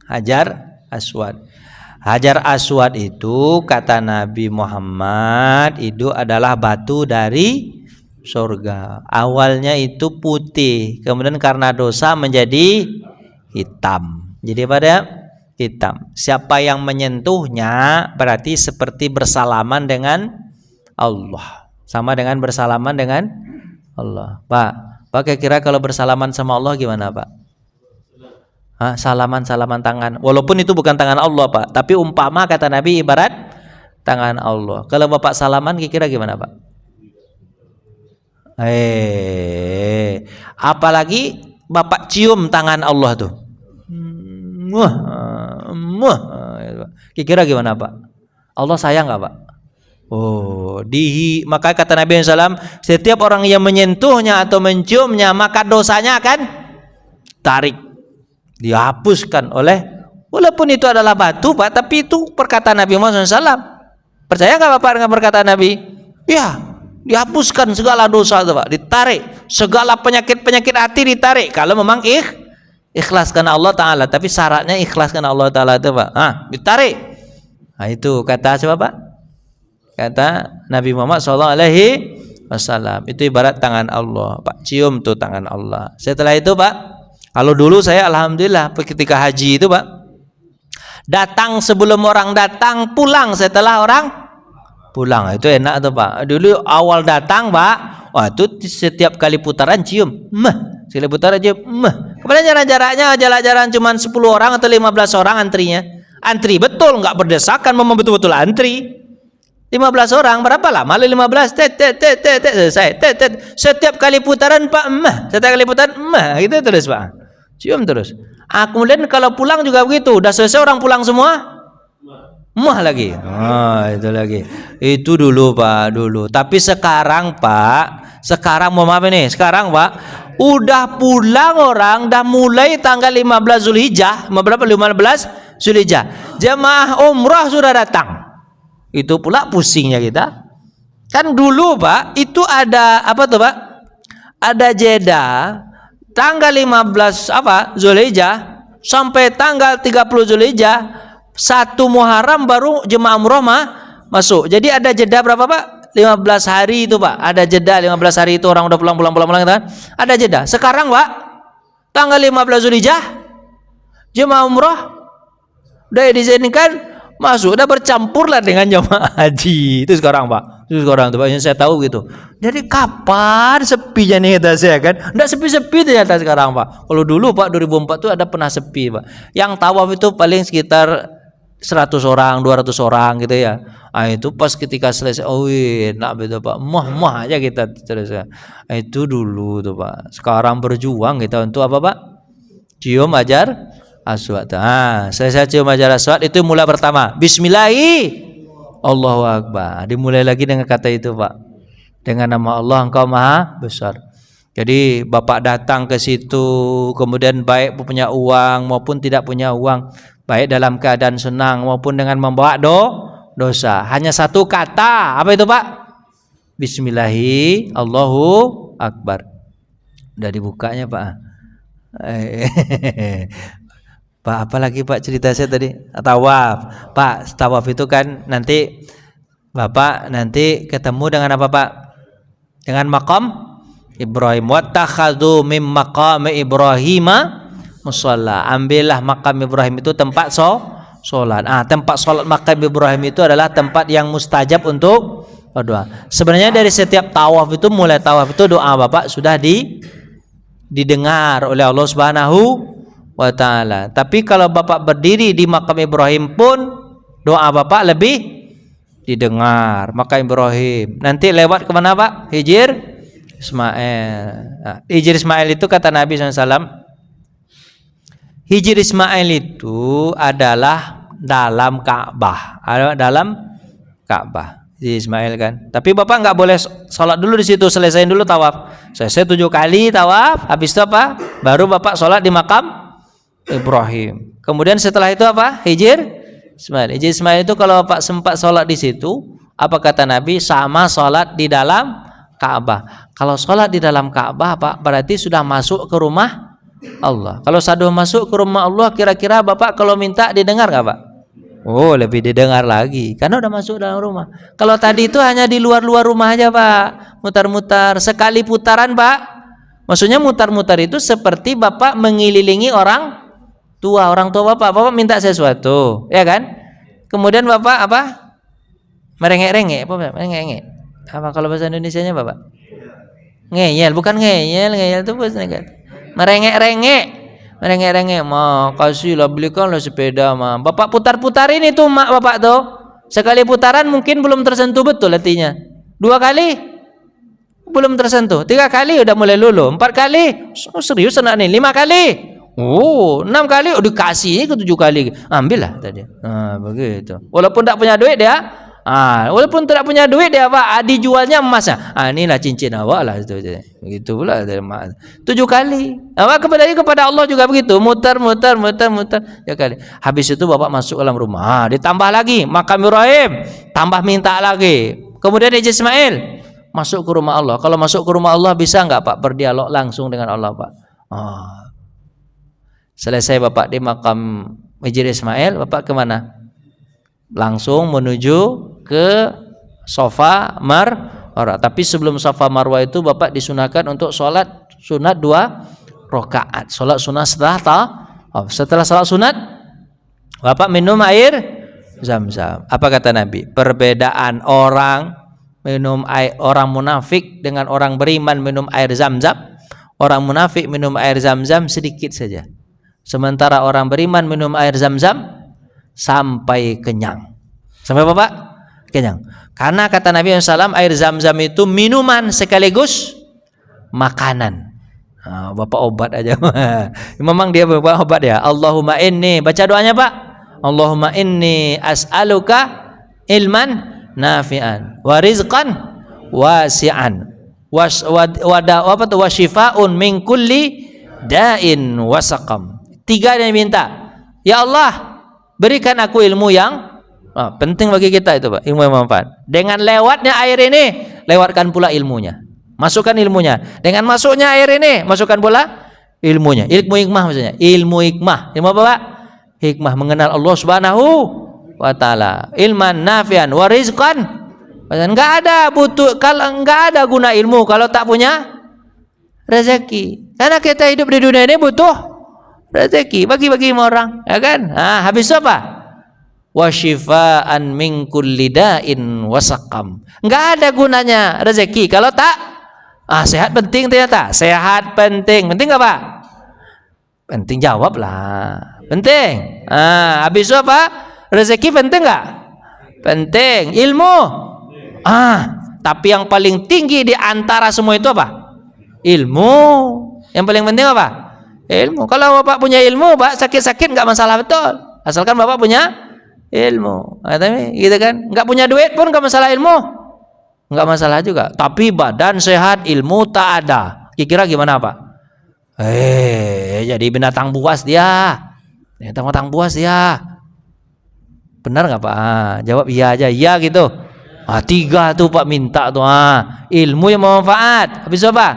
Hajar Aswad. Hajar Aswad itu kata Nabi Muhammad itu adalah batu dari surga. Awalnya itu putih, kemudian karena dosa menjadi hitam. Jadi pada hitam. Siapa yang menyentuhnya berarti seperti bersalaman dengan Allah. Sama dengan bersalaman dengan Allah. Pak kira-kira kalau bersalaman sama Allah gimana Pak? Salaman tangan. Walaupun itu bukan tangan Allah Pak, tapi umpama kata Nabi ibarat tangan Allah. Kalau Bapak salaman kira-kira gimana Pak? Apalagi Bapak cium tangan Allah tuh. muah, muah. Kira-kira gimana Pak? Allah sayang nggak Pak? Oh, maka kata Nabi SAW, setiap orang yang menyentuhnya atau menciumnya maka dosanya akan tarik, dihapuskan walaupun itu adalah batu Pak, tapi itu perkataan Nabi Muhammad SAW. Percaya nggak Bapak dengan perkataan Nabi? Ya, dihapuskan segala dosa itu Pak, ditarik segala penyakit hati ditarik kalau memang ikhlas karena Allah Ta'ala. Tapi syaratnya ikhlas karena Allah Ta'ala itu Pak, ditarik. Nah itu kata siapa Pak? Kata Nabi Muhammad SAW. Itu ibarat tangan Allah Pak, cium tuh tangan Allah. Setelah itu Pak, kalau dulu saya alhamdulillah ketika haji itu Pak, datang sebelum orang datang, pulang setelah orang pulang. Itu enak tuh Pak. Dulu awal datang Pak, wah itu setiap kali putaran cium, sekali putaran cium, Kemudian jaraknya jalan-jalan cuma 10 orang atau 15 orang antrinya. Antri betul, nggak berdesakan, memang betul-betul antri. 15 orang, berapa lama? 15, selesai. Setiap kali putaran Pak, setiap kali putaran, gitu terus Pak. Cium terus. Kemudian kalau pulang juga begitu, udah selesai orang pulang semua, lagi. Itu lagi. Itu dulu Pak, dulu. Tapi sekarang Pak, mau maaf ini, sekarang Pak, udah pulang orang, dah mulai tanggal 15 Zulhijjah, berapa? 15 Zulhijjah. Jemaah umrah sudah datang. Itu pula pusingnya kita. Kan dulu Pak, itu ada apa tuh Pak? Ada jeda tanggal 15 Zulhijjah sampai tanggal 30 Zulhijjah, 1 Muharram baru jemaah umrah masuk. Jadi ada jeda berapa Pak? 15 hari itu Pak. Ada jeda 15 hari itu orang udah pulang kan? Ada jeda. Sekarang Pak, tanggal 15 Zulhijjah jemaah umrah udah diizinkan masuk, udah bercampur lah dengan jemaah haji. Itu sekarang Pak. Itu sekarang tuh Pak, yang saya tahu gitu. Jadi kapan sepinya nih kata saya kan? Enggak sepi-sepi ternyata sekarang Pak. Kalau dulu Pak 2004 tuh ada pernah sepi Pak. Yang tawaf itu paling sekitar 100 orang, 200 orang gitu ya. Itu pas ketika selesai, enak betul Pak. Mah aja kita terus. Itu dulu tuh Pak. Sekarang berjuang kita untuk apa Pak? Cium Hajar Aswad. Saya cium Hajar Aswad itu mulai pertama. Bismillahi Allahu Akbar. Dimulai lagi dengan kata itu Pak. Dengan nama Allah Engkau Maha Besar. Jadi Bapak datang ke situ, kemudian baik punya uang maupun tidak punya uang, baik dalam keadaan senang maupun dengan membawa dosa. Hanya satu kata, apa itu Pak? Bismillahi Allahu Akbar. Udah dibukanya Pak. Pak, apa lagi Pak cerita saya tadi? Tawaf. Pak, tawaf itu kan nanti Bapak nanti ketemu dengan apa Pak? Dengan makam Ibrahim. Wattakhadhu mim maqami Ibrahim musalla. Ambillah makam Ibrahim itu tempat sholat. Tempat sholat makam Ibrahim itu adalah tempat yang mustajab untuk berdoa. Sebenarnya dari setiap tawaf itu, mulai tawaf itu doa Bapak sudah didengar oleh Allah Subhanahu wa ta'ala. Tapi kalau Bapak berdiri di makam Ibrahim pun doa Bapak lebih didengar. Makam Ibrahim nanti lewat kemana Pak? Hijir Ismail. Hijir Ismail itu kata Nabi SAW, Hijir Ismail itu adalah dalam Ka'bah. Hijir Ismail kan. Tapi Bapak nggak boleh sholat dulu di situ, selesaiin dulu tawaf. Selesai 7 kali tawaf, habis itu apa? Baru Bapak sholat di makam Ibrahim. Kemudian setelah itu apa? Hijir Ismail. Hijir Ismail itu kalau Bapak sempat sholat di situ, apa kata Nabi? Sama sholat di dalam Ka'bah. Kalau sholat di dalam Ka'bah Pak, berarti sudah masuk ke rumah Allah. Kalau sudah masuk ke rumah Allah, kira-kira Bapak kalau minta didengar nggak Pak? Oh, lebih didengar lagi, karena udah masuk dalam rumah. Kalau tadi itu hanya di luar-luar rumah aja Pak, mutar-mutar. Sekali putaran Pak, maksudnya mutar-mutar itu seperti Bapak mengelilingi orang tua Bapak minta sesuatu, ya kan? Kemudian Bapak apa? Merengek-rengek, apa kalau bahasa Indonesianya Bapak? Ngeyel, bukan ngeyel itu bahasa negara. Merengek-rengek, kasihlah, belikanlah sepeda Bapak putar-putarin itu Bapak tuh. Sekali putaran mungkin belum tersentuh betul hatinya. 2 kali belum tersentuh, 3 kali udah mulai lulu, 4 kali serius anak nih, 5 kali Oh, 6 kali dikasih ke 7 kali. Ambillah tadi. Begitu. Walaupun tak punya duit dia, walaupun tidak punya duit dia Pak, dijualnya emasnya. Inilah cincin awak lah itu. Begitu pula 7 kali. Awak kepada Allah juga begitu, muter ya kali. Habis itu Bapak masuk dalam rumah, ditambah lagi makam Ibrahim, tambah minta lagi. Kemudian Haji Ismail masuk ke rumah Allah. Kalau masuk ke rumah Allah bisa enggak Pak berdialog langsung dengan Allah Pak? Selesai Bapak di makam Haji Ismail, Bapak kemana? Langsung menuju ke Safa Marwah. Tapi sebelum Safa Marwah itu Bapak disunahkan untuk sholat sunat 2 rakaat. Sholat sunat setelah sholat sunat Bapak minum air Zam-Zam. Apa kata Nabi? Perbedaan orang munafik dengan orang beriman minum air Zam-Zam. Orang munafik minum air Zam-Zam sedikit saja. Sementara orang beriman minum air Zam-Zam sampai kenyang. Sampai apa Pak? Kenyang. Karena kata Nabi SAW, air Zam-Zam itu minuman sekaligus makanan. Bapak obat aja. Memang dia bapak obat ya. Allahumma inni, baca doanya Pak. Allahumma inni as'aluka ilman nafi'an wa rizqan wasi'an wa shifa'un min kulli da'in wa saqam. 3 yang minta. Ya Allah, berikan aku ilmu yang penting bagi kita itu Pak, ilmu yang bermanfaat. Dengan lewatnya air ini, lewatkan pula ilmunya. Masukkan ilmunya. Dengan masuknya air ini, masukkan pula ilmunya. Ilmu hikmah maksudnya. Ilmu hikmah. Ilmu apa Pak? Hikmah mengenal Allah Subhanahu wa taala. Ilman nafian wa rizqan. Enggak ada guna ilmu kalau tak punya rezeki. Karena kita hidup di dunia ini butuh rezeki, bagi-bagi sama orang, ya kan? Habis apa? Wasyifaan min kulli da'in wasaqam. Enggak ada gunanya rezeki kalau tak sehat penting ternyata. Sehat penting. Penting enggak Pak? Penting, jawablah. Penting. Habis apa? Rezeki penting enggak? Penting. Ilmu. Tapi yang paling tinggi di antara semua itu apa? Ilmu. Yang paling penting apa? Ilmu. Kalau Bapak punya ilmu, Pak, sakit-sakit enggak masalah betul. Asalkan Bapak punya ilmu. Gitu kan? Enggak punya duit pun enggak masalah ilmu. Enggak masalah juga. Tapi badan sehat, ilmu tak ada. Kira-kira gimana, Pak? Jadi binatang buas dia. Binatang buas dia. Benar enggak, Pak? Jawab iya aja. Iya gitu. 3 tuh Pak minta tuh. Ilmu yang bermanfaat. Habis itu apa?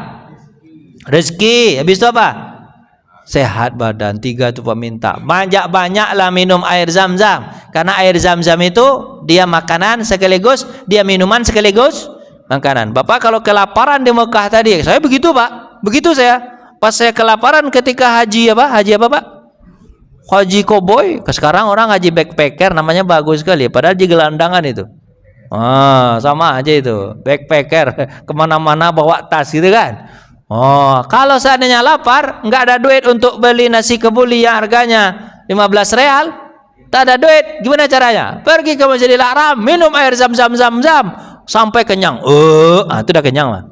Rezeki. Habis itu apa? Sehat badan. 3 itu Pak minta. Banyak-banyaklah minum air Zam-Zam. Karena air Zam-Zam itu dia makanan sekaligus, dia minuman sekaligus makanan. Bapak kalau kelaparan di Mekah tadi, saya begitu Pak. Begitu saya. Pas saya kelaparan ketika haji apa? Haji apa Pak? Haji koboi. Sekarang orang haji backpacker, namanya bagus sekali. Padahal di gelandangan itu. Sama aja itu. Backpacker. Kemana-mana bawa tas gitu kan. Kalau seandainya lapar, nggak ada duit untuk beli nasi kebuli yang harganya 15 real, tak ada duit, gimana caranya? Pergi ke Masjidil Haram, minum air Zam-Zam sampai kenyang. Itu udah kenyang lah.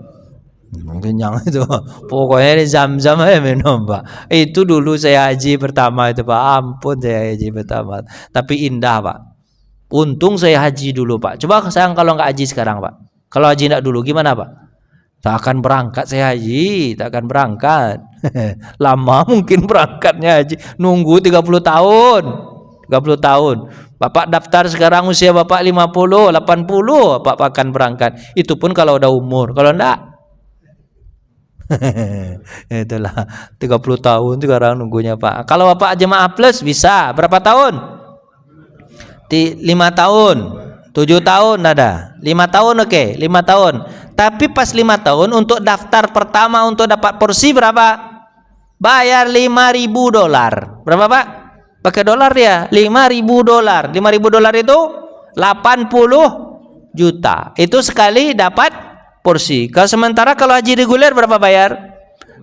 Kenyang itu. Pokoknya ini Zam-Zam aja minum Pak. Itu dulu saya haji pertama itu Pak. Ampun saya haji pertama. Tapi indah Pak. Untung saya haji dulu Pak. Coba sayang kalau nggak haji sekarang Pak. Kalau haji nggak dulu gimana Pak? Tak akan berangkat saya haji, tak akan berangkat. Lama mungkin berangkatnya haji, nunggu 30 tahun. 30 tahun. Bapak daftar sekarang usia Bapak 50, 80, Bapak akan berangkat. Itu pun kalau udah umur, kalau enggak. Itulah 30 tahun sekarang nunggunya Pak. Kalau Bapak jemaah plus bisa berapa tahun? 5 tahun. 7 tahun ada. 5 tahun oke, 5 tahun. Tapi pas 5 tahun untuk daftar pertama untuk dapat porsi berapa? Bayar $5.000. Berapa Pak? Pakai dolar ya, $5.000. $5.000 itu 80 juta. Itu sekali dapat porsi. Kalau sementara kalau haji reguler berapa bayar?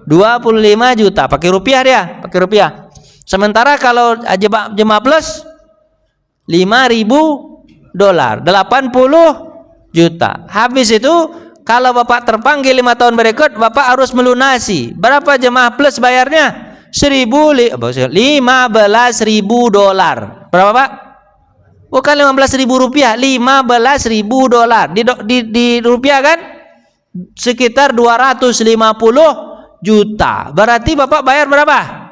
25 juta. Pakai rupiah dia, pakai rupiah. Sementara kalau jemaah plus $5.000, 80 juta. Habis itu kalau Bapak terpanggil 5 tahun berikut, Bapak harus melunasi. Berapa jemaah plus bayarnya? $15.000. Berapa Pak? Bukan $15.000, $15.000. Di rupiah kan sekitar 250 juta. Berarti Bapak bayar berapa?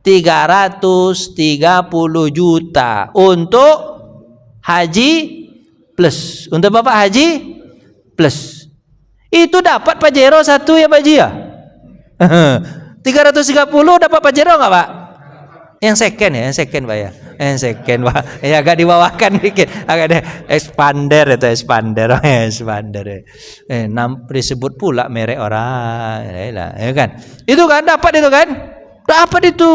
330 juta untuk haji plus. Untuk Bapak haji plus. Itu dapat Pajero satu ya Pak Ji ya? 330 dapat Pajero nggak Pak? Yang second ya, yang second Pak ya. Yang second Pak. Ya agak dibawakan dikit. Agak ada expander itu expander. Disebut pula merek orang. Ya kan? Itu kan dapat itu kan? Dapat itu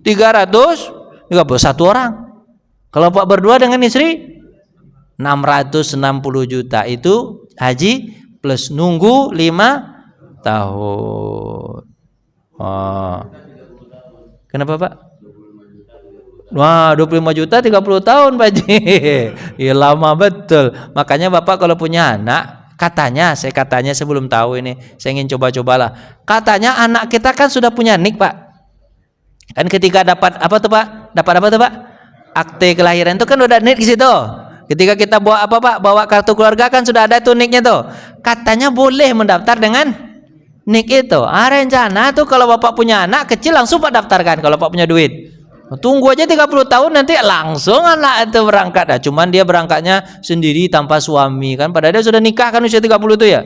331 orang. Kalau Pak berdua dengan istri 660 juta itu haji plus nunggu 5 tahun. Oh. Kenapa Pak? Wah 25 juta 30 tahun Pak Haji. Ya lama betul. Makanya Bapak kalau punya anak, katanya saya sebelum tahu ini, saya ingin coba-cobalah. Katanya anak kita kan sudah punya nik Pak. Kan ketika dapat apa tuh Pak? Dapat apa tuh Pak? Akte kelahiran itu kan udah nik di situ. Ketika kita bawa apa Pak? Bawa kartu keluarga kan sudah ada tuh niknya tuh. Katanya boleh mendaftar dengan nik itu. Rencana tuh kalau Bapak punya anak kecil langsung Pak daftarkan kalau Bapak punya duit. Tunggu aja 30 tahun nanti langsung anak itu berangkat. Nah, cuman dia berangkatnya sendiri tanpa suami kan. Padahal dia sudah nikah kan usia 30 itu ya.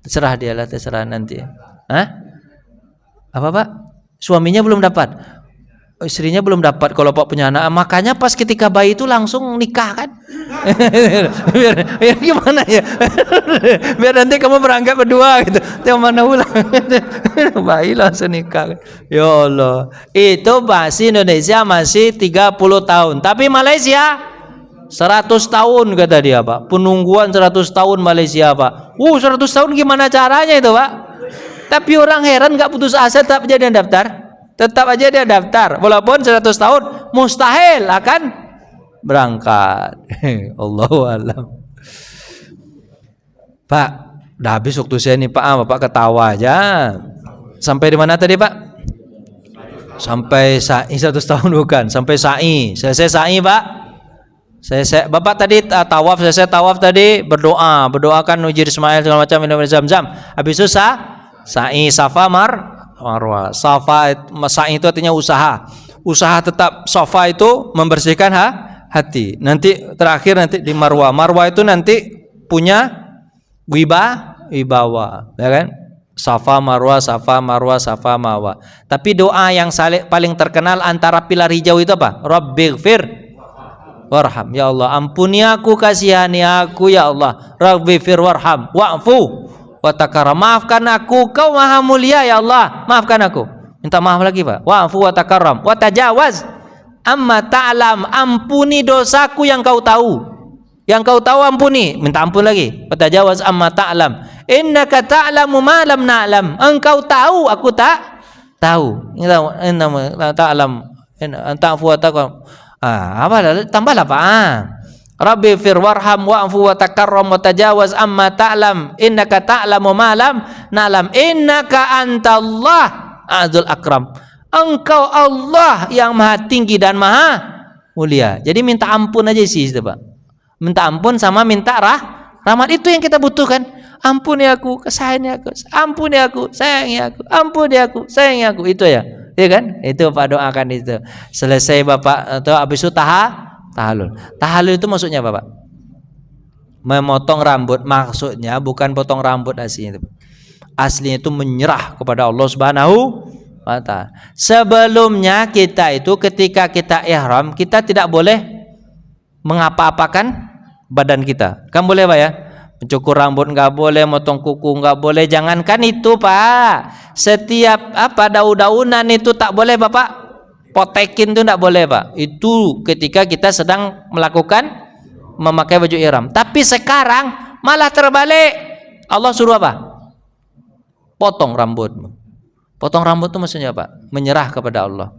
Terserah dia lah, terserah nanti. Hah? Apa Pak? Suaminya belum dapat, istrinya belum dapat kalau Pak punya anak. Makanya pas ketika bayi itu langsung nikah kan. biar gimana ya. Biar nanti kamu berangkat berdua gitu. Yang mana ulang. Bayi langsung nikah. Ya Allah. Itu masih Indonesia masih 30 tahun. Tapi Malaysia 100 tahun kata dia Pak. Penungguan 100 tahun Malaysia Pak. 100 tahun gimana caranya itu Pak? Tapi orang heran nggak putus asa tetap aja dia daftar. Tetap aja dia daftar. Walaupun 100 tahun mustahil akan berangkat. Allahu a'lam. Pak, udah habis waktu saya nih Pak. Bapak ketawa aja. Sampai di mana tadi Pak? Sampai sa'i 100 tahun bukan. Sampai sa'i. Selesai sa'i Pak. Bapak tadi tawaf, selesai tawaf tadi berdoakan Hijr Ismail segala macam minum Zam-Zam. Habis itu sa'i Safa Marwah. Sa'i itu artinya usaha. Usaha tetap Safa itu membersihkan hati. Nanti terakhir nanti di Marwah. Marwah itu nanti punya wibawa, ya kan? Safa Marwah, Safa Marwah, Safa Marwah. Tapi doa yang paling terkenal antara pilar hijau itu apa? Rabbighfir warham. Ya Allah, ampuni aku, kasihani aku ya Allah. Rabbighfir warham wa'fu wa takaram. Maafkan aku, kau maha mulia ya Allah, maafkan aku. Minta maaf lagi Pak. Wa'fu wa takaram wa tajawaz amma ta'lam. Ampuni dosaku yang kau tahu. Yang kau tahu ampuni. Minta ampun lagi. Wa tajawaz amma ta'lam. Innaka ta'lamu ma lam na'lam. Engkau tahu, aku tak tahu. Inna ta'lam. Ta'fu wa takaram. Apa tambahlah Pak. Rabbi fir warham wa'fu wa takarram wa tajawaz amma ta'lam innaka ta'lamu ma lam na'lam innaka antallah azul akram. Engkau Allah yang maha tinggi dan maha mulia. Jadi minta ampun aja sih itu Pak. Minta ampun sama minta rahmat itu yang kita butuhkan. Ampuni aku, sayangi aku, ampuni aku, sayangi aku, ampuni aku, sayangi aku. Itu ya. Iya kan? Itu Pak doakan itu. Selesai Bapak atau habis itu tahalul. Tahalul itu maksudnya apa Pak? Memotong rambut. Maksudnya bukan potong rambut aslinya itu. Aslinya itu menyerah kepada Allah Subhanahu wa ta'ala. Sebelumnya kita itu ketika kita ihram, kita tidak boleh mengapa-apakan badan kita. Kan boleh Pak ya? Mencukur rambut nggak boleh, motong kuku nggak boleh. Jangankan itu Pak, setiap daun-daunan itu tak boleh Bapak potekin, itu nggak boleh Pak. Itu ketika kita sedang memakai baju ihram. Tapi sekarang malah terbalik. Allah suruh apa? Potong rambut. Potong rambut itu maksudnya Pak, menyerah kepada Allah.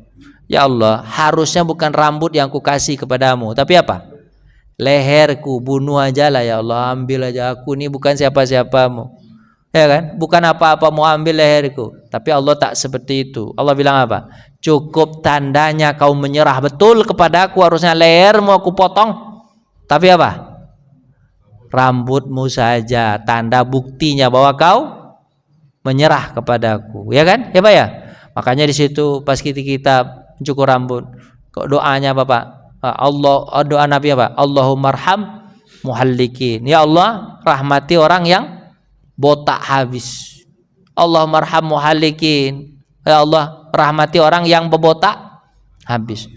Ya Allah, harusnya bukan rambut yang ku kasih kepadamu, tapi apa? Leherku, bunuh aja lah ya Allah, ambil aja aku, ini bukan siapa-siapamu. Ya kan? Bukan apa-apa mau ambil leherku. Tapi Allah tak seperti itu. Allah bilang apa? Cukup tandanya kau menyerah betul kepadaku, harusnya lehermu aku potong. Tapi apa? Rambutmu saja, tanda buktinya bahwa kau menyerah kepadaku. Ya kan? Ya Pak ya? Makanya di situ pas kita cukur rambut, kok doanya Bapak? Allah, doa Nabi apa? Allahumma arham muhallikin. Ya Allah, rahmati orang yang botak habis. Allahumma arham muhallikin. Ya Allah, rahmati orang yang bebotak habis.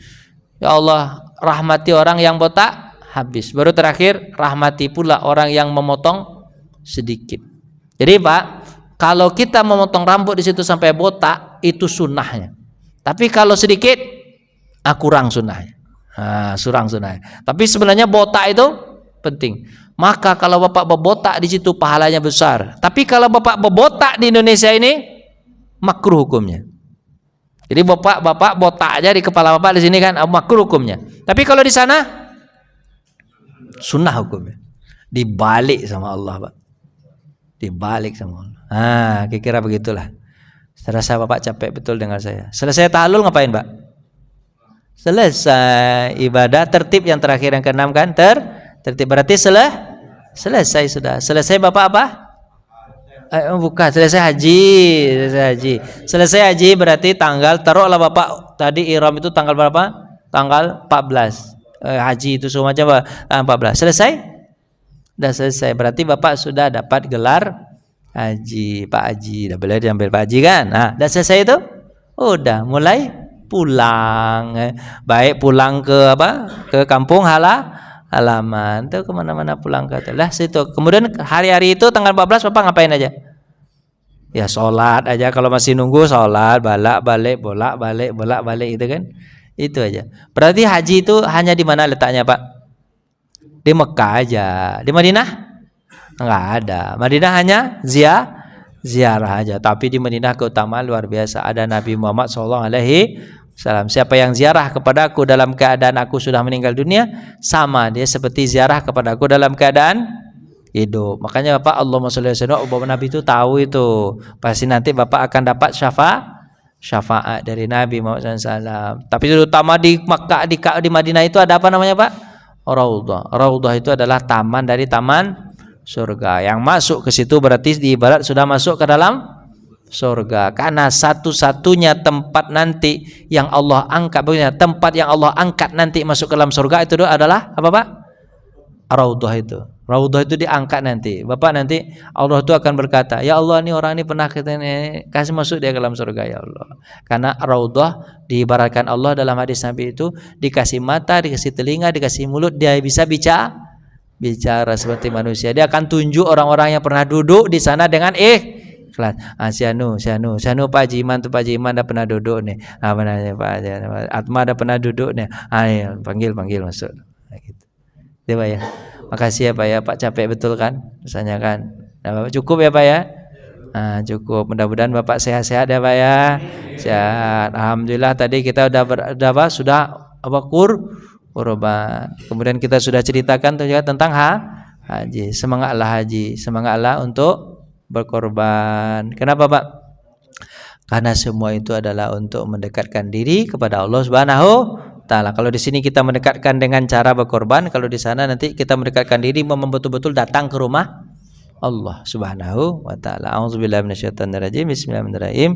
Ya Allah, rahmati orang yang botak habis. Baru terakhir, rahmati pula orang yang memotong sedikit. Jadi Pak, kalau kita memotong rambut di situ sampai botak, itu sunnahnya. Tapi kalau sedikit, kurang sunnahnya. Surang sunnahnya. Tapi sebenarnya botak itu penting. Maka kalau Bapak bebotak di situ pahalanya besar. Tapi kalau Bapak bebotak di Indonesia ini, makruh hukumnya. Jadi Bapak botak aja di kepala Bapak di sini kan makruh hukumnya. Tapi kalau di sana sunnah hukumnya. Dibalik sama Allah, Pak. Dibalik sama Allah. Kira-kira begitulah. Serasa Bapak capek betul dengar saya. Selesai tahlul ngapain, Pak? Selesai ibadah tertib yang terakhir yang keenam kan? Tertib berarti selesai sudah. Selesai Bapak apa? Bukan, selesai haji. Selesai haji berarti taruhlah Bapak tadi ihram itu tanggal berapa? Tanggal 14. Haji itu semua coba tanggal 14. Selesai? Sudah selesai. Berarti Bapak sudah dapat gelar haji, Pak Haji. Udah boleh diambil Pak Haji kan? Udah selesai itu? Udah mulai pulang. Baik pulang ke Ke kampung halaman tuh, kemana-mana pulang ke lah situ. Kemudian hari-hari itu tanggal 14 Bapak ngapain aja? Ya sholat aja, kalau masih nunggu sholat, bolak-balik itu kan. Itu aja. Berarti haji itu hanya di mana letaknya Pak? Di Mekah aja. Di Madinah? Enggak ada. Madinah hanya ziarah aja. Tapi di Madinah keutamaan luar biasa. Ada Nabi Muhammad SAW. Siapa yang ziarah kepadaku dalam keadaan aku sudah meninggal dunia, sama dia seperti ziarah kepadaku dalam keadaan hidup. Makanya Bapak Allahumma sholli alaihi wasallam, Nabi itu tahu itu. Pasti nanti Bapak akan dapat syafaat dari Nabi Muhammad SAW. Tapi terutama di Makkah, di Madinah itu ada apa namanya Pak? Raudhah. Raudhah itu adalah taman dari taman surga. Yang masuk ke situ berarti di ibarat sudah masuk ke dalam surga, karena satu-satunya tempat nanti yang Allah angkat, tempat yang Allah angkat nanti masuk ke dalam surga itu adalah apa Pak? Raudhah itu. Raudhah itu diangkat nanti. Bapak nanti Allah itu akan berkata, ya Allah ini orang ini pernah kita kasih masuk dia ke dalam surga ya Allah. Karena Raudhah diibaratkan Allah dalam hadis Nabi itu dikasih mata, dikasih telinga, dikasih mulut, dia bisa bicara seperti manusia. Dia akan tunjuk orang-orang yang pernah duduk di sana dengan Sianu Pak Haji Iman tuh, Pak Haji Iman dah pernah duduk nih. Apa namanya Pak Haji Atma dah pernah duduk nih. Ayo panggil masuk. Gitu. Ya Pak ya. Makasih ya Pak ya. Pak capek betul kan? Misalnya kan. Nah, cukup ya Pak ya. Cukup. Mudah-mudahan Bapak sehat-sehat ya Pak ya. Sehat. Alhamdulillah tadi kita sudah kurban. Kemudian kita sudah ceritakan juga tentang haji. Semangatlah haji. Semangatlah untuk berkorban. Kenapa Pak? Karena semua itu adalah untuk mendekatkan diri kepada Allah Subhanahu Ta'ala. Kalau di sini kita mendekatkan dengan cara berkorban, kalau di sana nanti kita mendekatkan diri betul-betul datang ke rumah Allah Subhanahu wa Ta'ala. A'udzubillahi minasyaitonirrajim. Bismillahirrahmanirrahim.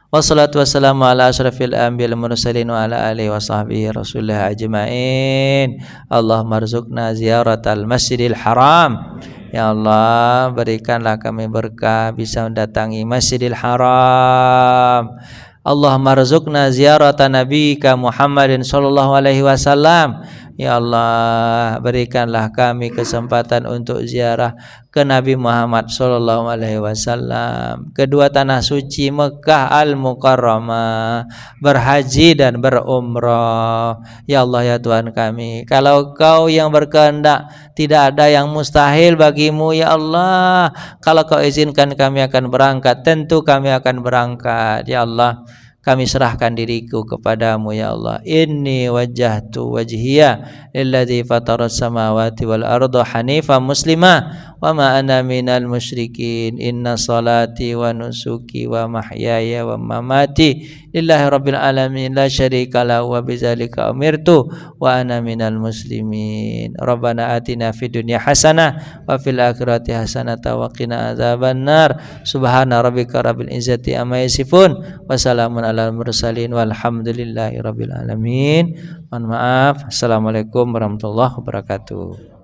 Wassalatu wassalamu ala asyrafil anbiya'il mursalin wa ala alihi wa sahbihi rasulillah ajma'in. Allahumma rzuqna ziyaratal masjidil haram. Ya Allah, berikanlah kami berkah bisa mendatangi Masjidil Haram. Allahumma rzuqna ziyarata nabiyika Muhammadin sallallahu alaihi wasallam. Ya Allah, berikanlah kami kesempatan untuk ziarah ke Nabi Muhammad sallallahu alaihi wasallam, kedua tanah suci Mekah Al-Mukarramah, berhaji dan berumrah. Ya Allah ya Tuhan kami, kalau Kau yang berkehendak, tidak ada yang mustahil bagimu ya Allah. Kalau Kau izinkan kami akan berangkat, tentu kami akan berangkat ya Allah. kami serahkan diriku kepadamu ya Allah. Inni wajjahtu wajhiya lilladzi fataras samawati wal arda hanifan muslimah wa ma ana minal musyrikin. Inna salati wa nusuki wa mahyaya wa mamati lillahi rabbil alamin la syarika lahu wa bidzalika umirtu wa ana minal muslimin. Rabbana atina fid dunya hasanah wa fil akhirati hasanah wa qina adzabannar. Subhana rabbika rabbil izzati amma yasifun wa salamun alal mursalin walhamdulillahi rabbil alamin. Mohon maaf. Assalamualaikum warahmatullahi wabarakatuh.